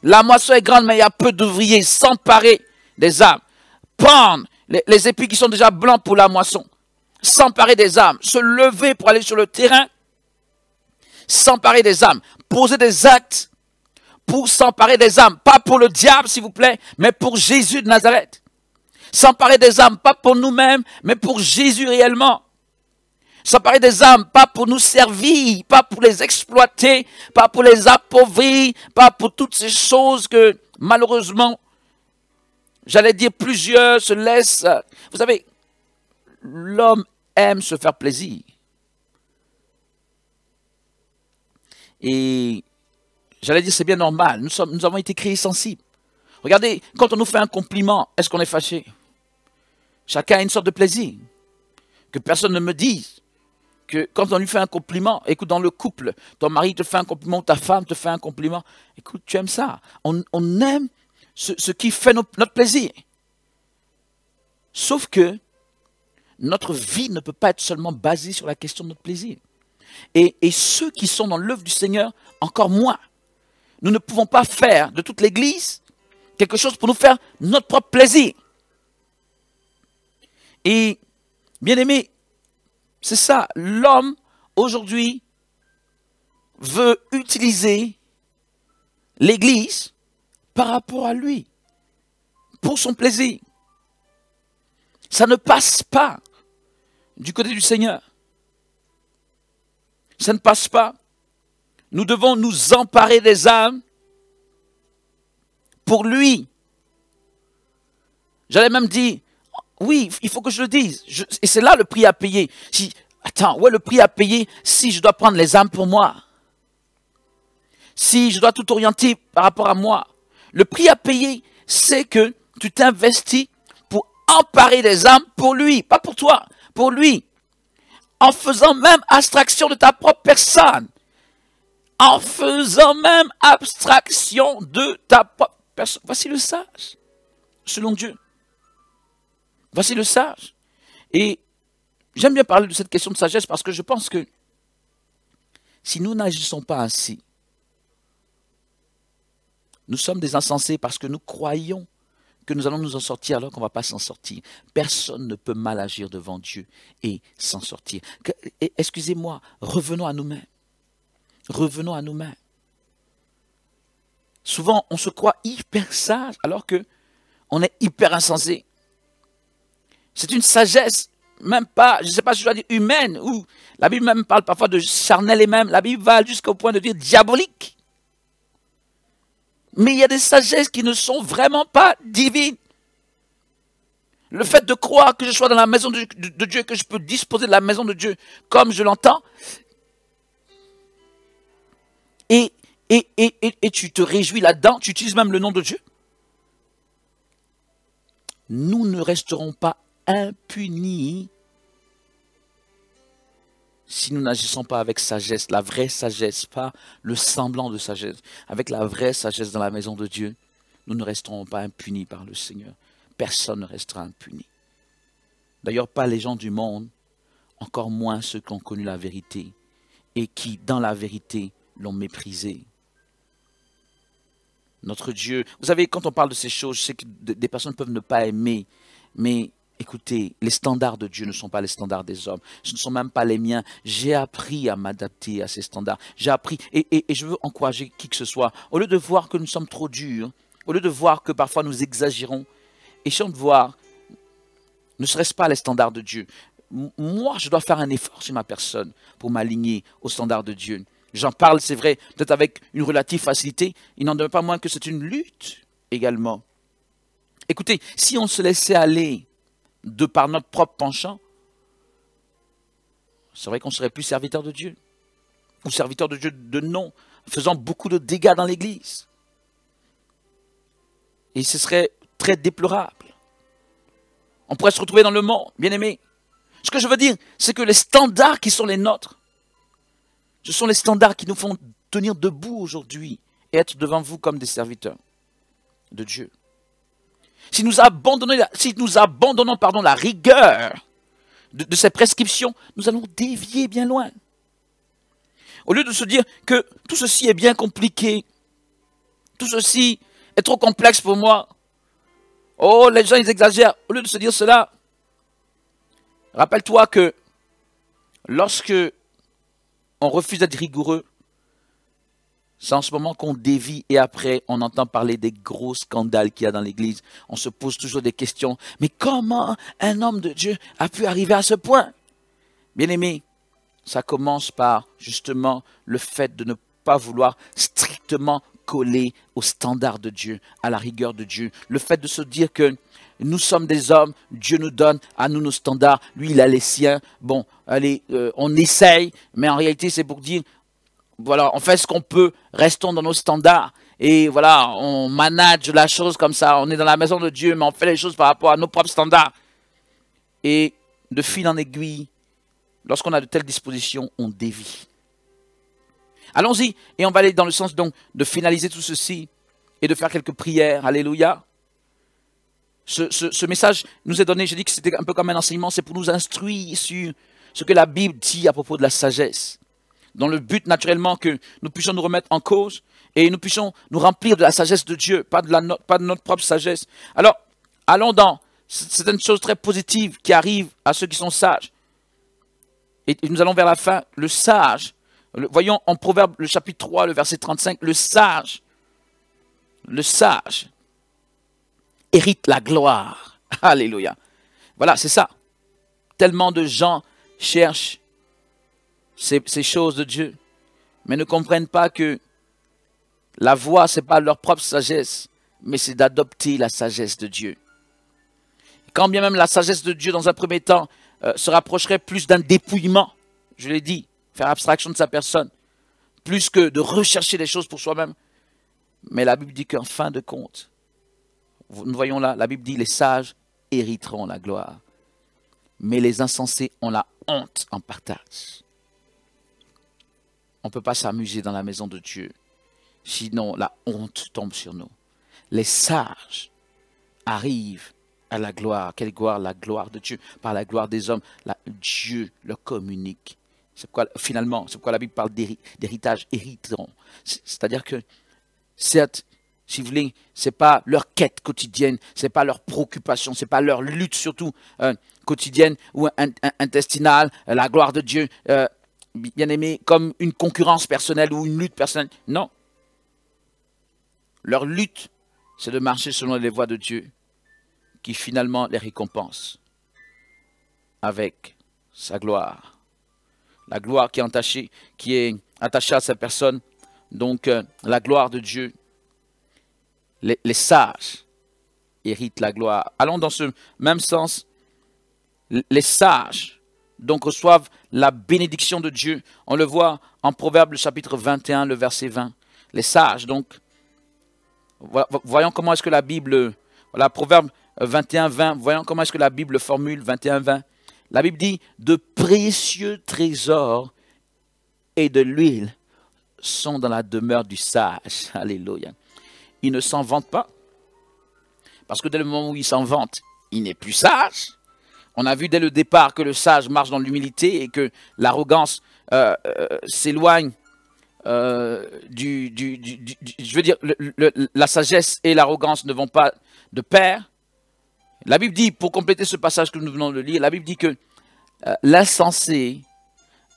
La moisson est grande, mais il y a peu d'ouvriers. S'emparer des âmes. Prendre les épis qui sont déjà blancs pour la moisson. S'emparer des âmes. Se lever pour aller sur le terrain. S'emparer des âmes. Poser des actes pour s'emparer des âmes. Pas pour le diable, s'il vous plaît, mais pour Jésus de Nazareth. S'emparer des âmes, pas pour nous-mêmes, mais pour Jésus réellement. S'emparer des âmes, pas pour nous servir, pas pour les exploiter, pas pour les appauvrir, pas pour toutes ces choses que, malheureusement, j'allais dire plusieurs se laissent. Vous savez, l'homme aime se faire plaisir. Et j'allais dire, c'est bien normal. Nous avons été créés sensibles. Regardez, quand on nous fait un compliment, est-ce qu'on est fâché? Chacun a une sorte de plaisir. Que personne ne me dise que quand on lui fait un compliment, écoute, dans le couple, ton mari te fait un compliment, ta femme te fait un compliment, écoute, tu aimes ça. On aime ce qui fait notre plaisir. Sauf que notre vie ne peut pas être seulement basée sur la question de notre plaisir. Et ceux qui sont dans l'œuvre du Seigneur, encore moins. Nous ne pouvons pas faire de toute l'Église quelque chose pour nous faire notre propre plaisir. Et, bien aimé, c'est ça, l'homme, aujourd'hui, veut utiliser l'Église par rapport à lui, pour son plaisir. Ça ne passe pas du côté du Seigneur. Ça ne passe pas. Nous devons nous emparer des âmes pour lui. J'allais même dire, oui, il faut que je le dise. Et c'est là le prix à payer. Attends, où est le prix à payer si je dois prendre les âmes pour moi? Si je dois tout orienter par rapport à moi? Le prix à payer, c'est que tu t'investis pour emparer des âmes pour lui, pas pour toi, pour lui. En faisant même abstraction de ta propre personne. En faisant même abstraction de ta propre personne. Voici le sage, selon Dieu. Voici le sage. Et j'aime bien parler de cette question de sagesse parce que je pense que si nous n'agissons pas ainsi, nous sommes des insensés parce que nous croyons que nous allons nous en sortir alors qu'on ne va pas s'en sortir. Personne ne peut mal agir devant Dieu et s'en sortir. Excusez-moi, revenons à nous-mêmes. Revenons à nous-mêmes. Souvent, on se croit hyper sage alors qu'on est hyper insensé. C'est une sagesse, même pas, je ne sais pas si je dois dire humaine, ou la Bible même parle parfois de charnel et même, la Bible va jusqu'au point de dire diabolique. Mais il y a des sagesses qui ne sont vraiment pas divines. Le fait de croire que je sois dans la maison de Dieu, que je peux disposer de la maison de Dieu comme je l'entends, et tu te réjouis là-dedans, tu utilises même le nom de Dieu. Nous ne resterons pas impunis si nous n'agissons pas avec sagesse, la vraie sagesse, pas le semblant de sagesse, avec la vraie sagesse dans la maison de Dieu, nous ne resterons pas impunis par le Seigneur. Personne ne restera impuni. D'ailleurs, pas les gens du monde, encore moins ceux qui ont connu la vérité et qui, dans la vérité, l'ont méprisé. Notre Dieu, vous savez, quand on parle de ces choses, je sais que des personnes peuvent ne pas aimer, mais écoutez, les standards de Dieu ne sont pas les standards des hommes. Ce ne sont même pas les miens. J'ai appris à m'adapter à ces standards. J'ai appris, et je veux encourager qui que ce soit, au lieu de voir que nous sommes trop durs, au lieu de voir que parfois nous exagérons, essayons de voir, ne serait-ce pas les standards de Dieu. Moi, je dois faire un effort sur ma personne pour m'aligner aux standards de Dieu. J'en parle, c'est vrai, peut-être avec une relative facilité. Il n'en demeure pas moins que c'est une lutte également. Écoutez, si on se laissait aller de par notre propre penchant, c'est vrai qu'on serait plus serviteur de Dieu. Ou serviteur de Dieu de nom, faisant beaucoup de dégâts dans l'Église. Et ce serait très déplorable. On pourrait se retrouver dans le monde, bien aimé. Ce que je veux dire, c'est que les standards qui sont les nôtres, ce sont les standards qui nous font tenir debout aujourd'hui et être devant vous comme des serviteurs de Dieu. Si nous abandonnons la rigueur de ces prescriptions, nous allons dévier bien loin. Au lieu de se dire que tout ceci est bien compliqué, tout ceci est trop complexe pour moi. Oh, les gens ils exagèrent. Au lieu de se dire cela, rappelle-toi que lorsque on refuse d'être rigoureux, c'est en ce moment qu'on dévie et après on entend parler des gros scandales qu'il y a dans l'Église. On se pose toujours des questions. Mais comment un homme de Dieu a pu arriver à ce point? Bien aimé, ça commence par justement le fait de ne pas vouloir strictement coller aux standards de Dieu, à la rigueur de Dieu. Le fait de se dire que nous sommes des hommes, Dieu nous donne à nous nos standards, lui il a les siens. Bon, allez, on essaye, mais en réalité c'est pour dire, voilà, on fait ce qu'on peut, restons dans nos standards. Et voilà, on manage la chose comme ça, on est dans la maison de Dieu, mais on fait les choses par rapport à nos propres standards. Et de fil en aiguille, lorsqu'on a de telles dispositions, on dévie. Allons-y, et on va aller dans le sens donc de finaliser tout ceci et de faire quelques prières. Alléluia. Ce message nous est donné, j'ai dit que c'était un peu comme un enseignement, c'est pour nous instruire sur ce que la Bible dit à propos de la sagesse. Dans le but naturellement que nous puissions nous remettre en cause et nous puissions nous remplir de la sagesse de Dieu, pas de notre propre sagesse. Alors, allons dans certaines choses très positives qui arrivent à ceux qui sont sages. Et nous allons vers la fin. Le sage, voyons en Proverbe, le chapitre 3, le verset 35, le sage hérite la gloire. Alléluia. Voilà, c'est ça. Tellement de gens cherchent ces choses de Dieu, mais ne comprennent pas que la voie, ce n'est pas leur propre sagesse, mais c'est d'adopter la sagesse de Dieu. Quand bien même la sagesse de Dieu, dans un premier temps, se rapprocherait plus d'un dépouillement, je l'ai dit, faire abstraction de sa personne, plus que de rechercher les choses pour soi-même. Mais la Bible dit qu'en fin de compte, nous voyons là, la Bible dit les sages hériteront la gloire, mais les insensés ont la honte en partage. On ne peut pas s'amuser dans la maison de Dieu, sinon la honte tombe sur nous. Les sages arrivent à la gloire. Quelle gloire? La gloire de Dieu. Par la gloire des hommes, Dieu leur communique. C'est pourquoi, finalement, c'est pourquoi la Bible parle d'héritage, hériteront. C'est-à-dire que, certes, si vous voulez, ce n'est pas leur quête quotidienne, ce n'est pas leur préoccupation, ce n'est pas leur lutte surtout quotidienne ou intestinale, la gloire de Dieu, bien aimé, comme une concurrence personnelle ou une lutte personnelle. Non. Leur lutte, c'est de marcher selon les voies de Dieu, qui finalement les récompense avec sa gloire. La gloire qui est attachée à sa personne, donc la gloire de Dieu. Les sages héritent la gloire. Allons dans ce même sens. Les sages, donc, reçoivent la bénédiction de Dieu. On le voit en Proverbe, le chapitre 21, le verset 20. Les sages, donc, voyons comment est-ce que la Bible, voilà, Proverbe 21, 20, voyons comment est-ce que la Bible formule 21, 20. La Bible dit, de précieux trésors et de l'huile sont dans la demeure du sage. Alléluia. Il ne s'en vante pas, parce que dès le moment où il s'en vante, il n'est plus sage. On a vu dès le départ que le sage marche dans l'humilité et que l'arrogance s'éloigne je veux dire, la sagesse et l'arrogance ne vont pas de pair. La Bible dit, pour compléter ce passage que nous venons de lire, la Bible dit que l'insensé,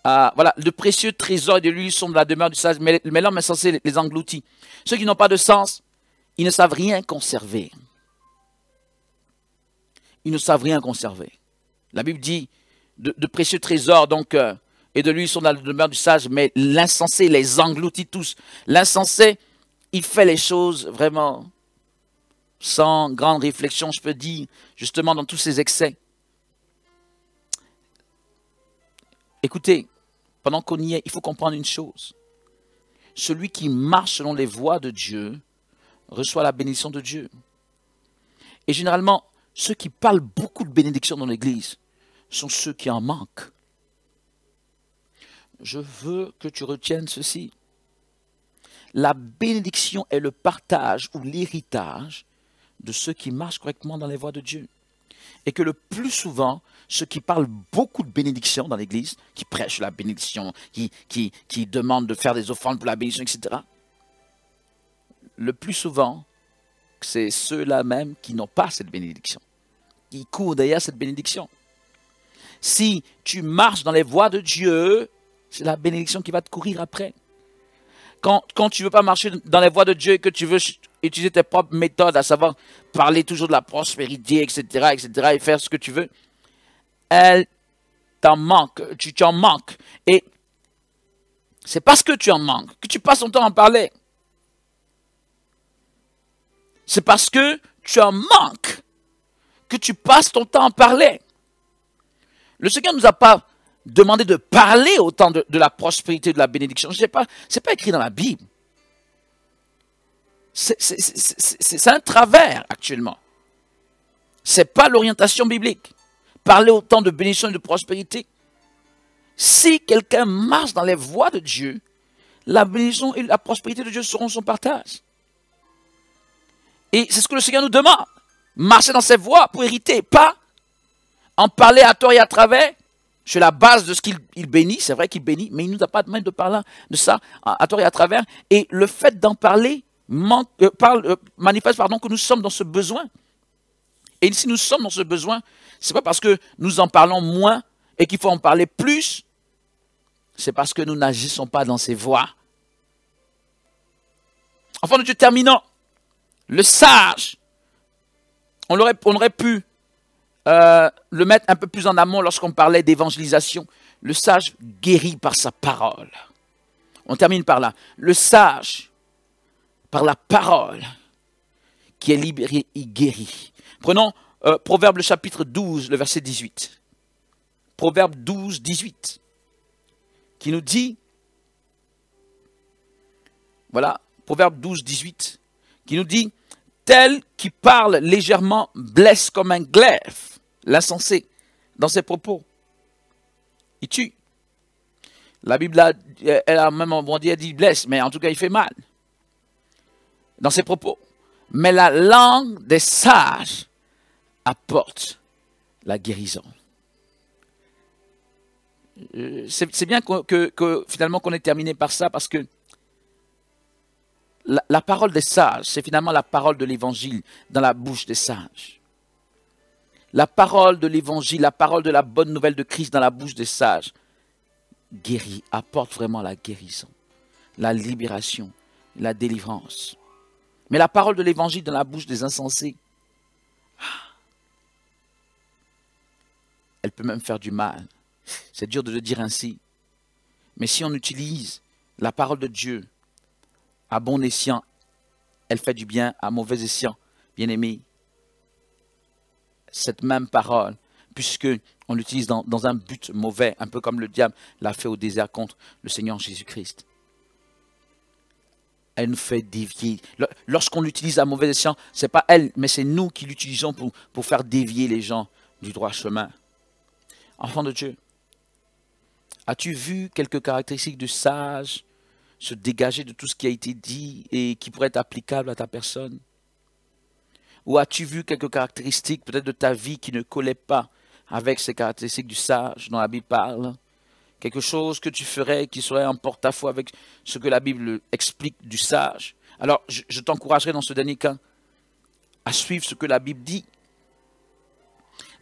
voilà, de précieux trésors et de l'huile sont de la demeure du sage, mais l'homme insensé les engloutit. Ceux qui n'ont pas de sens, ils ne savent rien conserver. Ils ne savent rien conserver. La Bible dit, de précieux trésors donc, et de l'huile sont dans la demeure du sage, mais l'insensé les engloutit tous. L'insensé, il fait les choses vraiment sans grande réflexion, je peux dire, justement dans tous ses excès. Écoutez, pendant qu'on y est, il faut comprendre une chose. Celui qui marche selon les voies de Dieu reçoit la bénédiction de Dieu. Et généralement, ceux qui parlent beaucoup de bénédiction dans l'Église sont ceux qui en manquent. Je veux que tu retiennes ceci. La bénédiction est le partage ou l'héritage de ceux qui marchent correctement dans les voies de Dieu. Et que le plus souvent, ceux qui parlent beaucoup de bénédiction dans l'Église, qui prêchent la bénédiction, qui demandent de faire des offrandes pour la bénédiction, etc., le plus souvent, c'est ceux-là même qui n'ont pas cette bénédiction, qui courent derrière cette bénédiction. Si tu marches dans les voies de Dieu, c'est la bénédiction qui va te courir après. Quand tu ne veux pas marcher dans les voies de Dieu et que tu veux utiliser tes propres méthodes, à savoir parler toujours de la prospérité, etc., et faire ce que tu veux, elle t'en manque, tu en manques. Et c'est parce que tu en manques que tu passes ton temps à en parler. C'est parce que tu en manques que tu passes ton temps à en parler. Le Seigneur ne nous a pas demandé de parler autant de la prospérité, de la bénédiction. Ce n'est pas écrit dans la Bible. C'est un travers actuellement. Ce n'est pas l'orientation biblique. Parler autant de bénédiction et de prospérité. Si quelqu'un marche dans les voies de Dieu, la bénédiction et la prospérité de Dieu seront son partage. Et c'est ce que le Seigneur nous demande. Marcher dans ses voies pour hériter, pas en parler à tort et à travers, sur la base de ce qu'il bénit. C'est vrai qu'il bénit, mais il ne nous a pas demandé de parler de ça à tort et à travers. Et le fait d'en parler manifeste que nous sommes dans ce besoin. Et si nous sommes dans ce besoin, ce n'est pas parce que nous en parlons moins et qu'il faut en parler plus, c'est parce que nous n'agissons pas dans ces voies. Enfant de Dieu, terminant, le sage, on aurait pu le mettre un peu plus en amont lorsqu'on parlait d'évangélisation. Le sage guérit par sa parole. On termine par là. Le sage, par la parole, qui est libéré, il guérit. Prenons Proverbe le chapitre 12, le verset 18. Proverbe 12, 18. Qui nous dit, voilà, Proverbe 12, 18, qui nous dit, tel qui parle légèrement blesse comme un glaive, l'insensé, dans ses propos. Il tue. La Bible, elle a même elle dit blesse, mais en tout cas, il fait mal. Dans ses propos. Mais la langue des sages apporte la guérison. C'est bien que finalement qu'on ait terminé par ça, parce que la parole des sages, c'est finalement la parole de l'évangile dans la bouche des sages. La parole de l'évangile, la parole de la bonne nouvelle de Christ dans la bouche des sages, guérit, apporte vraiment la guérison, la libération, la délivrance. Mais la parole de l'évangile dans la bouche des insensés, elle peut même faire du mal. C'est dur de le dire ainsi. Mais si on utilise la parole de Dieu à bon escient, elle fait du bien. À mauvais escient, bien aimé, cette même parole, puisque on l'utilise dans un but mauvais, un peu comme le diable l'a fait au désert contre le Seigneur Jésus-Christ. Elle nous fait dévier. Lorsqu'on l'utilise à mauvais escient, ce n'est pas elle, mais c'est nous qui l'utilisons pour faire dévier les gens du droit chemin. Enfant de Dieu, as-tu vu quelques caractéristiques du sage se dégager de tout ce qui a été dit et qui pourrait être applicable à ta personne? Ou as-tu vu quelques caractéristiques peut-être de ta vie qui ne collaient pas avec ces caractéristiques du sage dont la Bible parle? Quelque chose que tu ferais qui serait en porte-à-faux avec ce que la Bible explique du sage? Alors, je t'encouragerai dans ce dernier cas à suivre ce que la Bible dit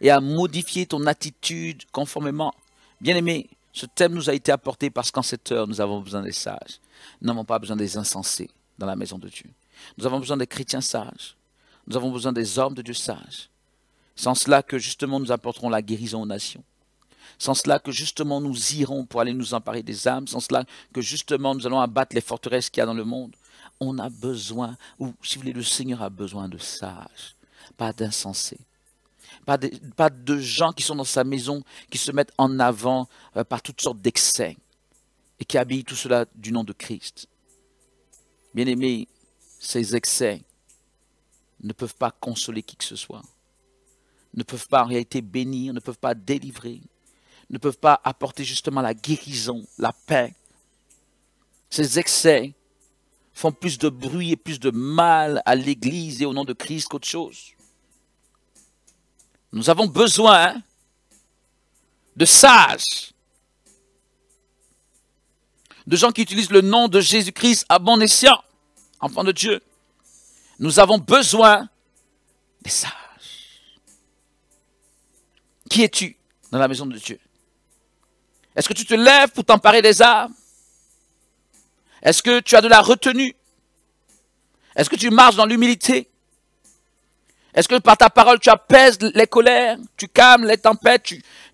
et à modifier ton attitude conformément. Bien-aimé, ce thème nous a été apporté parce qu'en cette heure, nous avons besoin des sages. Nous n'avons pas besoin des insensés dans la maison de Dieu. Nous avons besoin des chrétiens sages. Nous avons besoin des hommes de Dieu sages. C'est en cela que justement nous apporterons la guérison aux nations. C'est en cela que justement nous irons pour aller nous emparer des âmes. C'est en cela que justement nous allons abattre les forteresses qu'il y a dans le monde. On a besoin, ou si vous voulez, le Seigneur a besoin de sages, pas d'insensés. Pas de gens qui sont dans sa maison, qui se mettent en avant par toutes sortes d'excès et qui habillent tout cela du nom de Christ. Bien-aimés, ces excès ne peuvent pas consoler qui que ce soit, ne peuvent pas en réalité bénir, ne peuvent pas délivrer, ne peuvent pas apporter justement la guérison, la paix. Ces excès font plus de bruit et plus de mal à l'Église et au nom de Christ qu'autre chose. Nous avons besoin de sages, de gens qui utilisent le nom de Jésus-Christ à bon escient, enfants de Dieu. Nous avons besoin des sages. Qui es-tu dans la maison de Dieu? Est-ce que tu te lèves pour t'emparer des âmes? Est-ce que tu as de la retenue? Est-ce que tu marches dans l'humilité? Est-ce que par ta parole, tu apaises les colères, tu calmes les tempêtes,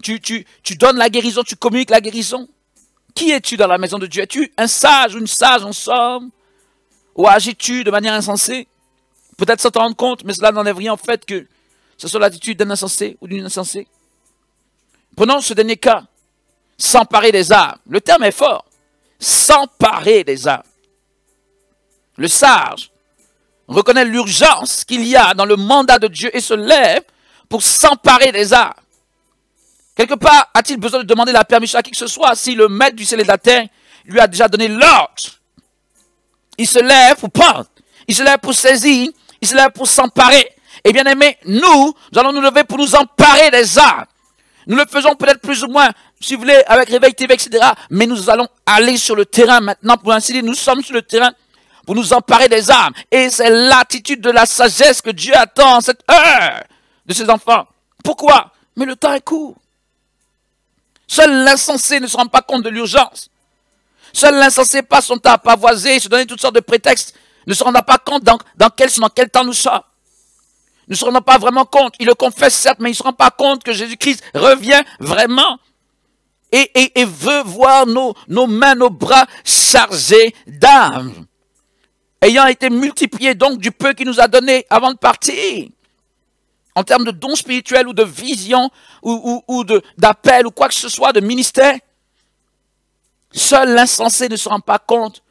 tu donnes la guérison, tu communiques la guérison? Qui es-tu dans la maison de Dieu? Es-tu un sage ou une sage en somme? Ou agis-tu de manière insensée? Peut-être sans te rendre compte, mais cela n'enlève rien en fait que ce soit l'attitude d'un insensé ou d'une insensée. Prenons ce dernier cas, s'emparer des âmes. Le terme est fort, s'emparer des âmes. Le sage reconnaît l'urgence qu'il y a dans le mandat de Dieu et se lève pour s'emparer des âmes. Quelque part, a-t-il besoin de demander la permission à qui que ce soit si le maître du ciel et de la terre lui a déjà donné l'ordre? Il se lève pour prendre, il se lève pour saisir, il se lève pour s'emparer. Et bien aimé, nous allons nous lever pour nous emparer des armes. Nous le faisons peut-être plus ou moins, si vous voulez, avec Réveil TV, etc. Mais nous allons aller sur le terrain maintenant, pour ainsi dire, nous sommes sur le terrain pour nous emparer des armes. Et c'est l'attitude de la sagesse que Dieu attend en cette heure de ses enfants. Pourquoi? Mais le temps est court. Seul l'insensé ne se rend pas compte de l'urgence. Seul l'insensé passe son temps à pavoiser, se donner toutes sortes de prétextes, ne se rendant pas compte dans quel temps nous sommes. Ne se rendant pas vraiment compte. Il le confesse certes, mais il ne se rend pas compte que Jésus-Christ revient vraiment et veut voir nos mains, nos bras chargés d'âme. Ayant été multiplié donc du peu qu'il nous a donné avant de partir. En termes de dons spirituels ou de vision ou d'appel ou quoi que ce soit, de ministère. Seul l'insensé ne se rend pas compte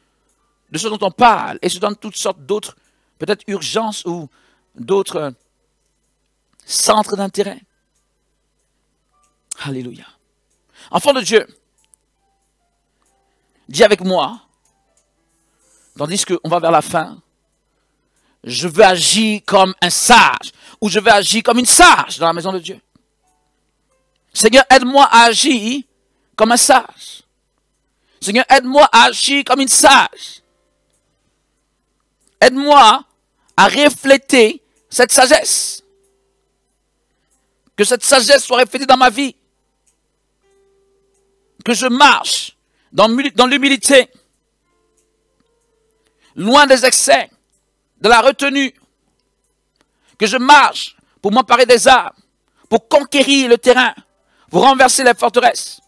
de ce dont on parle et se donne toutes sortes d'autres, peut-être urgences ou d'autres centres d'intérêt. Alléluia. Enfant de Dieu, dis avec moi, tandis qu'on va vers la fin, je veux agir comme un sage, ou je veux agir comme une sage dans la maison de Dieu. Seigneur, aide-moi à agir comme un sage. Seigneur, aide-moi à agir comme une sage. Aide-moi à refléter cette sagesse. Que cette sagesse soit reflétée dans ma vie. Que je marche dans l'humilité. Loin des excès, de la retenue. Que je marche pour m'emparer des armes. Pour conquérir le terrain. Pour renverser les forteresses.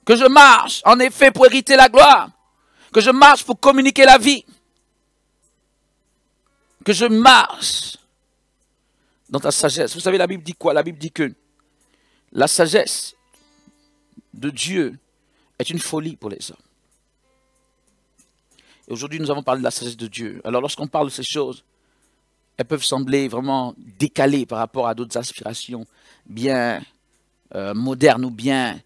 Que je marche, en effet, pour hériter la gloire. Que je marche pour communiquer la vie. Que je marche dans ta sagesse. Vous savez, la Bible dit quoi? La Bible dit que la sagesse de Dieu est une folie pour les hommes. Et aujourd'hui, nous avons parlé de la sagesse de Dieu. Alors, lorsqu'on parle de ces choses, elles peuvent sembler vraiment décalées par rapport à d'autres aspirations bien modernes ou bien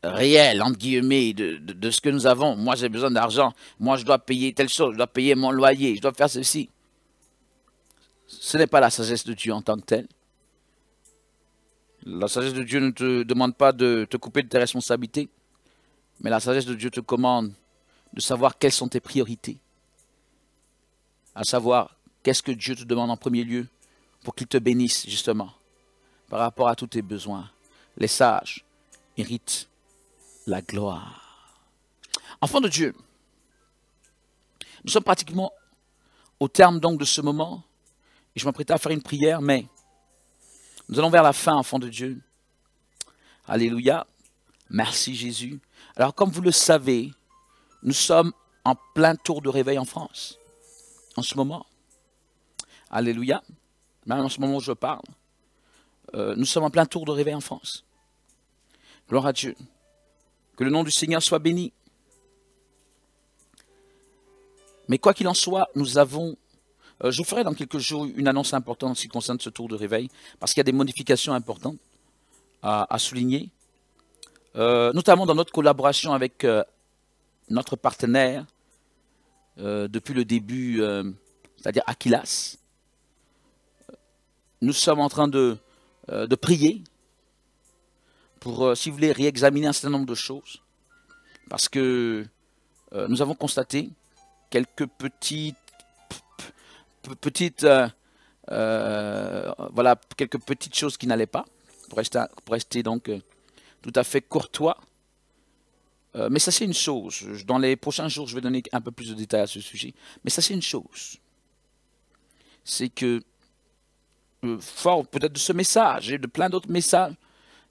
réelles, entre guillemets, de ce que nous avons. Moi, j'ai besoin d'argent. Moi, je dois payer telle chose. Je dois payer mon loyer. Je dois faire ceci. Ce n'est pas la sagesse de Dieu en tant que telle. La sagesse de Dieu ne te demande pas de te couper de tes responsabilités. Mais la sagesse de Dieu te commande de savoir quelles sont tes priorités. À savoir, qu'est-ce que Dieu te demande en premier lieu pour qu'il te bénisse, justement, par rapport à tous tes besoins. Les sages héritent la gloire. Enfants de Dieu, nous sommes pratiquement au terme donc de ce moment. Et je m'apprêtais à faire une prière, mais nous allons vers la fin, enfants de Dieu. Alléluia. Merci Jésus. Alors comme vous le savez, nous sommes en plein tour de réveil en France. En ce moment. Alléluia. Même en ce moment où je parle. Nous sommes en plein tour de réveil en France. Gloire à Dieu. Que le nom du Seigneur soit béni. Mais quoi qu'il en soit, nous avons... je ferai dans quelques jours une annonce importante en ce qui concerne ce tour de réveil. Parce qu'il y a des modifications importantes à souligner. Notamment dans notre collaboration avec notre partenaire depuis le début, c'est-à-dire Aquilas. Nous sommes en train de prier pour, si vous voulez, réexaminer un certain nombre de choses. Parce que nous avons constaté quelques voilà, quelques petites choses qui n'allaient pas, pour rester donc tout à fait courtois. Mais ça c'est une chose. Dans les prochains jours, je vais donner un peu plus de détails à ce sujet. Mais ça c'est une chose. C'est que, fort peut-être de ce message et de plein d'autres messages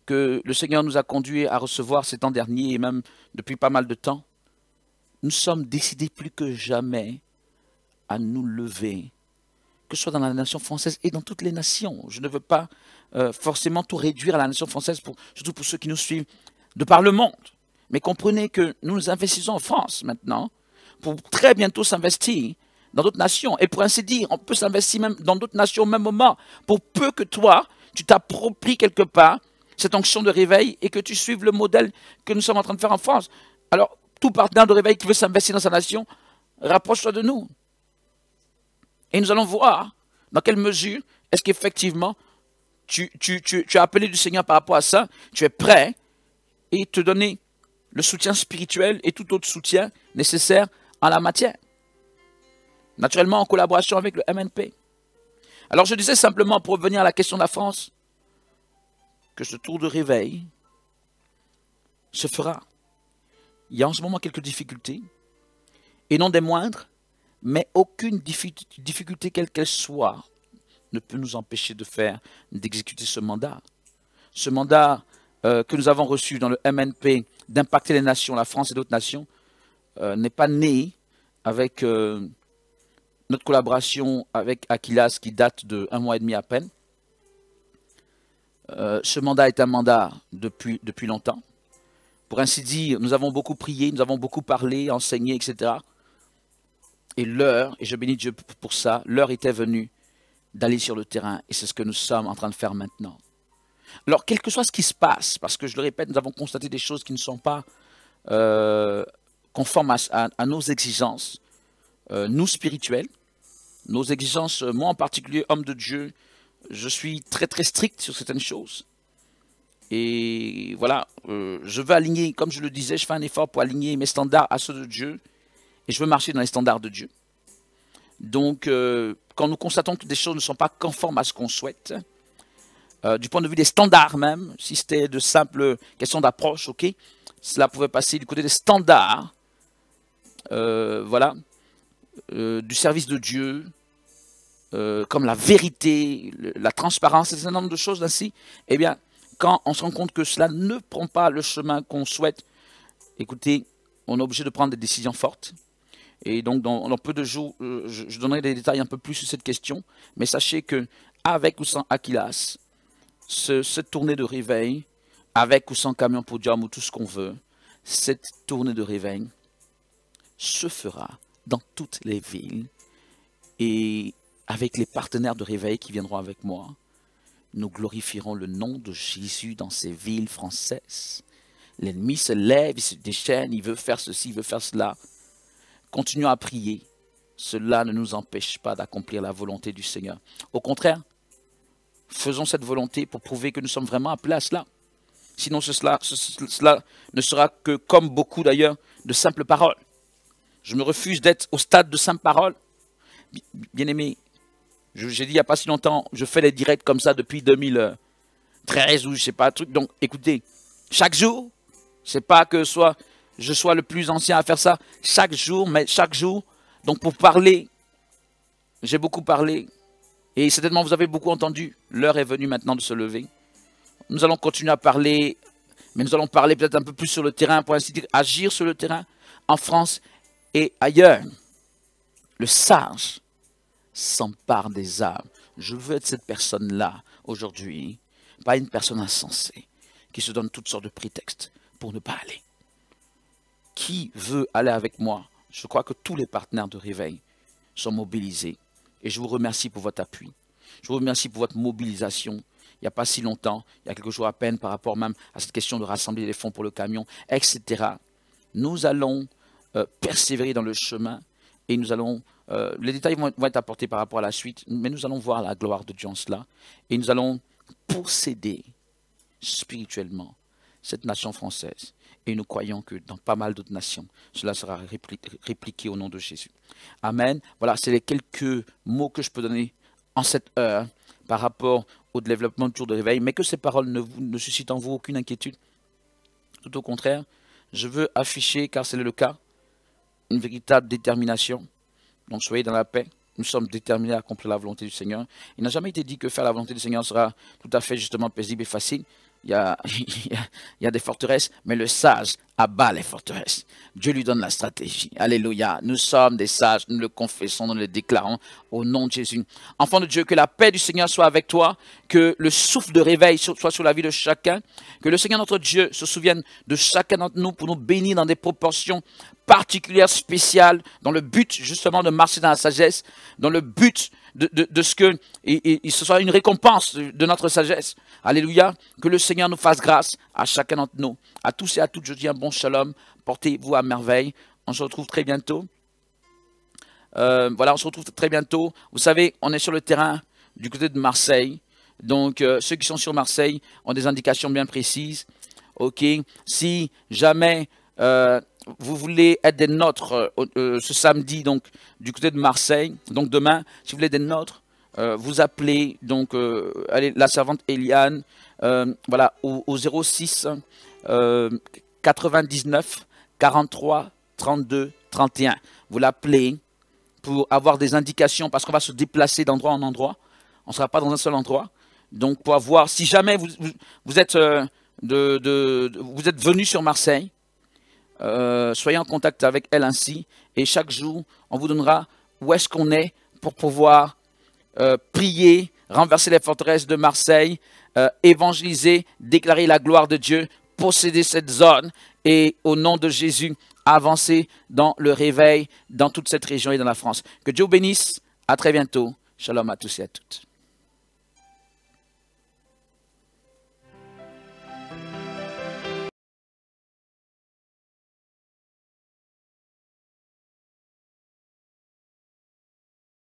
que le Seigneur nous a conduits à recevoir ces temps derniers et même depuis pas mal de temps, nous sommes décidés plus que jamais à nous lever, que ce soit dans la nation française et dans toutes les nations. Je ne veux pas forcément tout réduire à la nation française, surtout pour ceux qui nous suivent de par le monde. Mais comprenez que nous nous investissons en France maintenant, pour très bientôt s'investir dans d'autres nations. Et pour ainsi dire, on peut s'investir même dans d'autres nations au même moment, pour peu que toi, tu t'appropries quelque part cette onction de réveil et que tu suives le modèle que nous sommes en train de faire en France. Alors, tout partenaire de réveil qui veut s'investir dans sa nation, rapproche-toi de nous. Et nous allons voir dans quelle mesure est-ce qu'effectivement tu as appelé du Seigneur par rapport à ça, tu es prêt et te donner le soutien spirituel et tout autre soutien nécessaire en la matière. Naturellement en collaboration avec le MNP. Alors je disais simplement pour revenir à la question de la France, que ce tour de réveil se fera. Il y a en ce moment quelques difficultés, et non des moindres, mais aucune difficulté quelle qu'elle soit ne peut nous empêcher d'exécuter ce mandat. Ce mandat que nous avons reçu dans le MNP d'impacter les nations, la France et d'autres nations, n'est pas né avec notre collaboration avec Aquilas qui date de 1 mois et demi à peine. Ce mandat est un mandat depuis longtemps. Pour ainsi dire, nous avons beaucoup prié, nous avons beaucoup parlé, enseigné, etc. Et l'heure, et je bénis Dieu pour ça, l'heure était venue d'aller sur le terrain. Et c'est ce que nous sommes en train de faire maintenant. Alors, quel que soit ce qui se passe, parce que je le répète, nous avons constaté des choses qui ne sont pas conformes à nos exigences, nous spirituels, nos exigences, moi en particulier, homme de Dieu, je suis très très strict sur certaines choses. Et voilà, je veux aligner, comme je le disais, je fais un effort pour aligner mes standards à ceux de Dieu. Et je veux marcher dans les standards de Dieu. Donc, quand nous constatons que des choses ne sont pas conformes à ce qu'on souhaite, du point de vue des standards même, si c'était de simples questions d'approche, ok, cela pouvait passer du côté des standards, voilà, du service de Dieu, comme la vérité, la transparence, un certain nombre de choses ainsi. Eh bien, quand on se rend compte que cela ne prend pas le chemin qu'on souhaite, écoutez, on est obligé de prendre des décisions fortes. Et donc, dans peu de jours, je donnerai des détails un peu plus sur cette question. Mais sachez que, avec ou sans Aquilas, cette tournée de réveil, avec ou sans camion podium ou tout ce qu'on veut, cette tournée de réveil se fera dans toutes les villes. Et avec les partenaires de réveil qui viendront avec moi, nous glorifierons le nom de Jésus dans ces villes françaises. L'ennemi se lève, il se déchaîne, il veut faire ceci, il veut faire cela. Continuons à prier. Cela ne nous empêche pas d'accomplir la volonté du Seigneur. Au contraire, faisons cette volonté pour prouver que nous sommes vraiment appelés à cela. Sinon, cela ne sera que, comme beaucoup d'ailleurs, de simples paroles. Je me refuse d'être au stade de simples paroles. Bien-aimé, j'ai dit il n'y a pas si longtemps, je fais des directs comme ça depuis 2013 ou je ne sais pas, un truc. Donc, écoutez, chaque jour, c'est pas que je sois le plus ancien à faire ça, chaque jour, mais chaque jour. Donc pour parler, j'ai beaucoup parlé, et certainement vous avez beaucoup entendu, l'heure est venue maintenant de se lever. Nous allons continuer à parler, mais nous allons parler peut-être un peu plus sur le terrain, pour ainsi dire, agir sur le terrain, en France et ailleurs. Le sage s'empare des âmes. Je veux être cette personne-là, aujourd'hui, pas une personne insensée, qui se donne toutes sortes de prétextes pour ne pas aller. Qui veut aller avec moi? Je crois que tous les partenaires de réveil sont mobilisés. Et je vous remercie pour votre appui. Je vous remercie pour votre mobilisation. Il n'y a pas si longtemps, il y a quelques jours à peine, par rapport même à cette question de rassembler les fonds pour le camion, etc. Nous allons persévérer dans le chemin et nous allons... les détails vont être apportés par rapport à la suite, mais nous allons voir la gloire de Dieu en cela. Et nous allons posséder spirituellement cette nation française. Et nous croyons que dans pas mal d'autres nations, cela sera répliqué au nom de Jésus. Amen. Voilà, c'est les quelques mots que je peux donner en cette heure par rapport au développement du tour de réveil, mais que ces paroles ne suscitent en vous aucune inquiétude. Tout au contraire, je veux afficher, car c'est le cas, une véritable détermination. Donc soyez dans la paix. Nous sommes déterminés à accomplir la volonté du Seigneur. Il n'a jamais été dit que faire la volonté du Seigneur sera tout à fait justement paisible et facile. Il y a des forteresses, mais le sage abat les forteresses. Dieu lui donne la stratégie. Alléluia. Nous sommes des sages, nous le confessons, nous le déclarons au nom de Jésus. Enfant de Dieu, que la paix du Seigneur soit avec toi, que le souffle de réveil soit sur la vie de chacun, que le Seigneur notre Dieu se souvienne de chacun d'entre nous pour nous bénir dans des proportions particulières, spéciales, dans le but justement de marcher dans la sagesse, dans le but de ce que ce soit une récompense de notre sagesse. Alléluia. Que le Seigneur nous fasse grâce à chacun d'entre nous. À tous et à toutes, je dis un bon shalom. Portez-vous à merveille. On se retrouve très bientôt. Voilà, on se retrouve très bientôt. Vous savez, on est sur le terrain du côté de Marseille. Donc, ceux qui sont sur Marseille ont des indications bien précises. OK. Si jamais vous voulez être des nôtres ce samedi, donc du côté de Marseille, donc demain, si vous voulez des nôtres, vous appelez donc allez, la servante Eliane, voilà, au 06 99 43 32 31. Vous l'appelez pour avoir des indications parce qu'on va se déplacer d'endroit en endroit. On ne sera pas dans un seul endroit. Donc pour avoir, si jamais vous êtes venu sur Marseille, soyez en contact avec elle ainsi. Et chaque jour, on vous donnera où est-ce qu'on est pour pouvoir prier, renverser les forteresses de Marseille, évangéliser, déclarer la gloire de Dieu, posséder cette zone et au nom de Jésus, avancer dans le réveil dans toute cette région et dans la France. Que Dieu vous bénisse. À très bientôt. Shalom à tous et à toutes.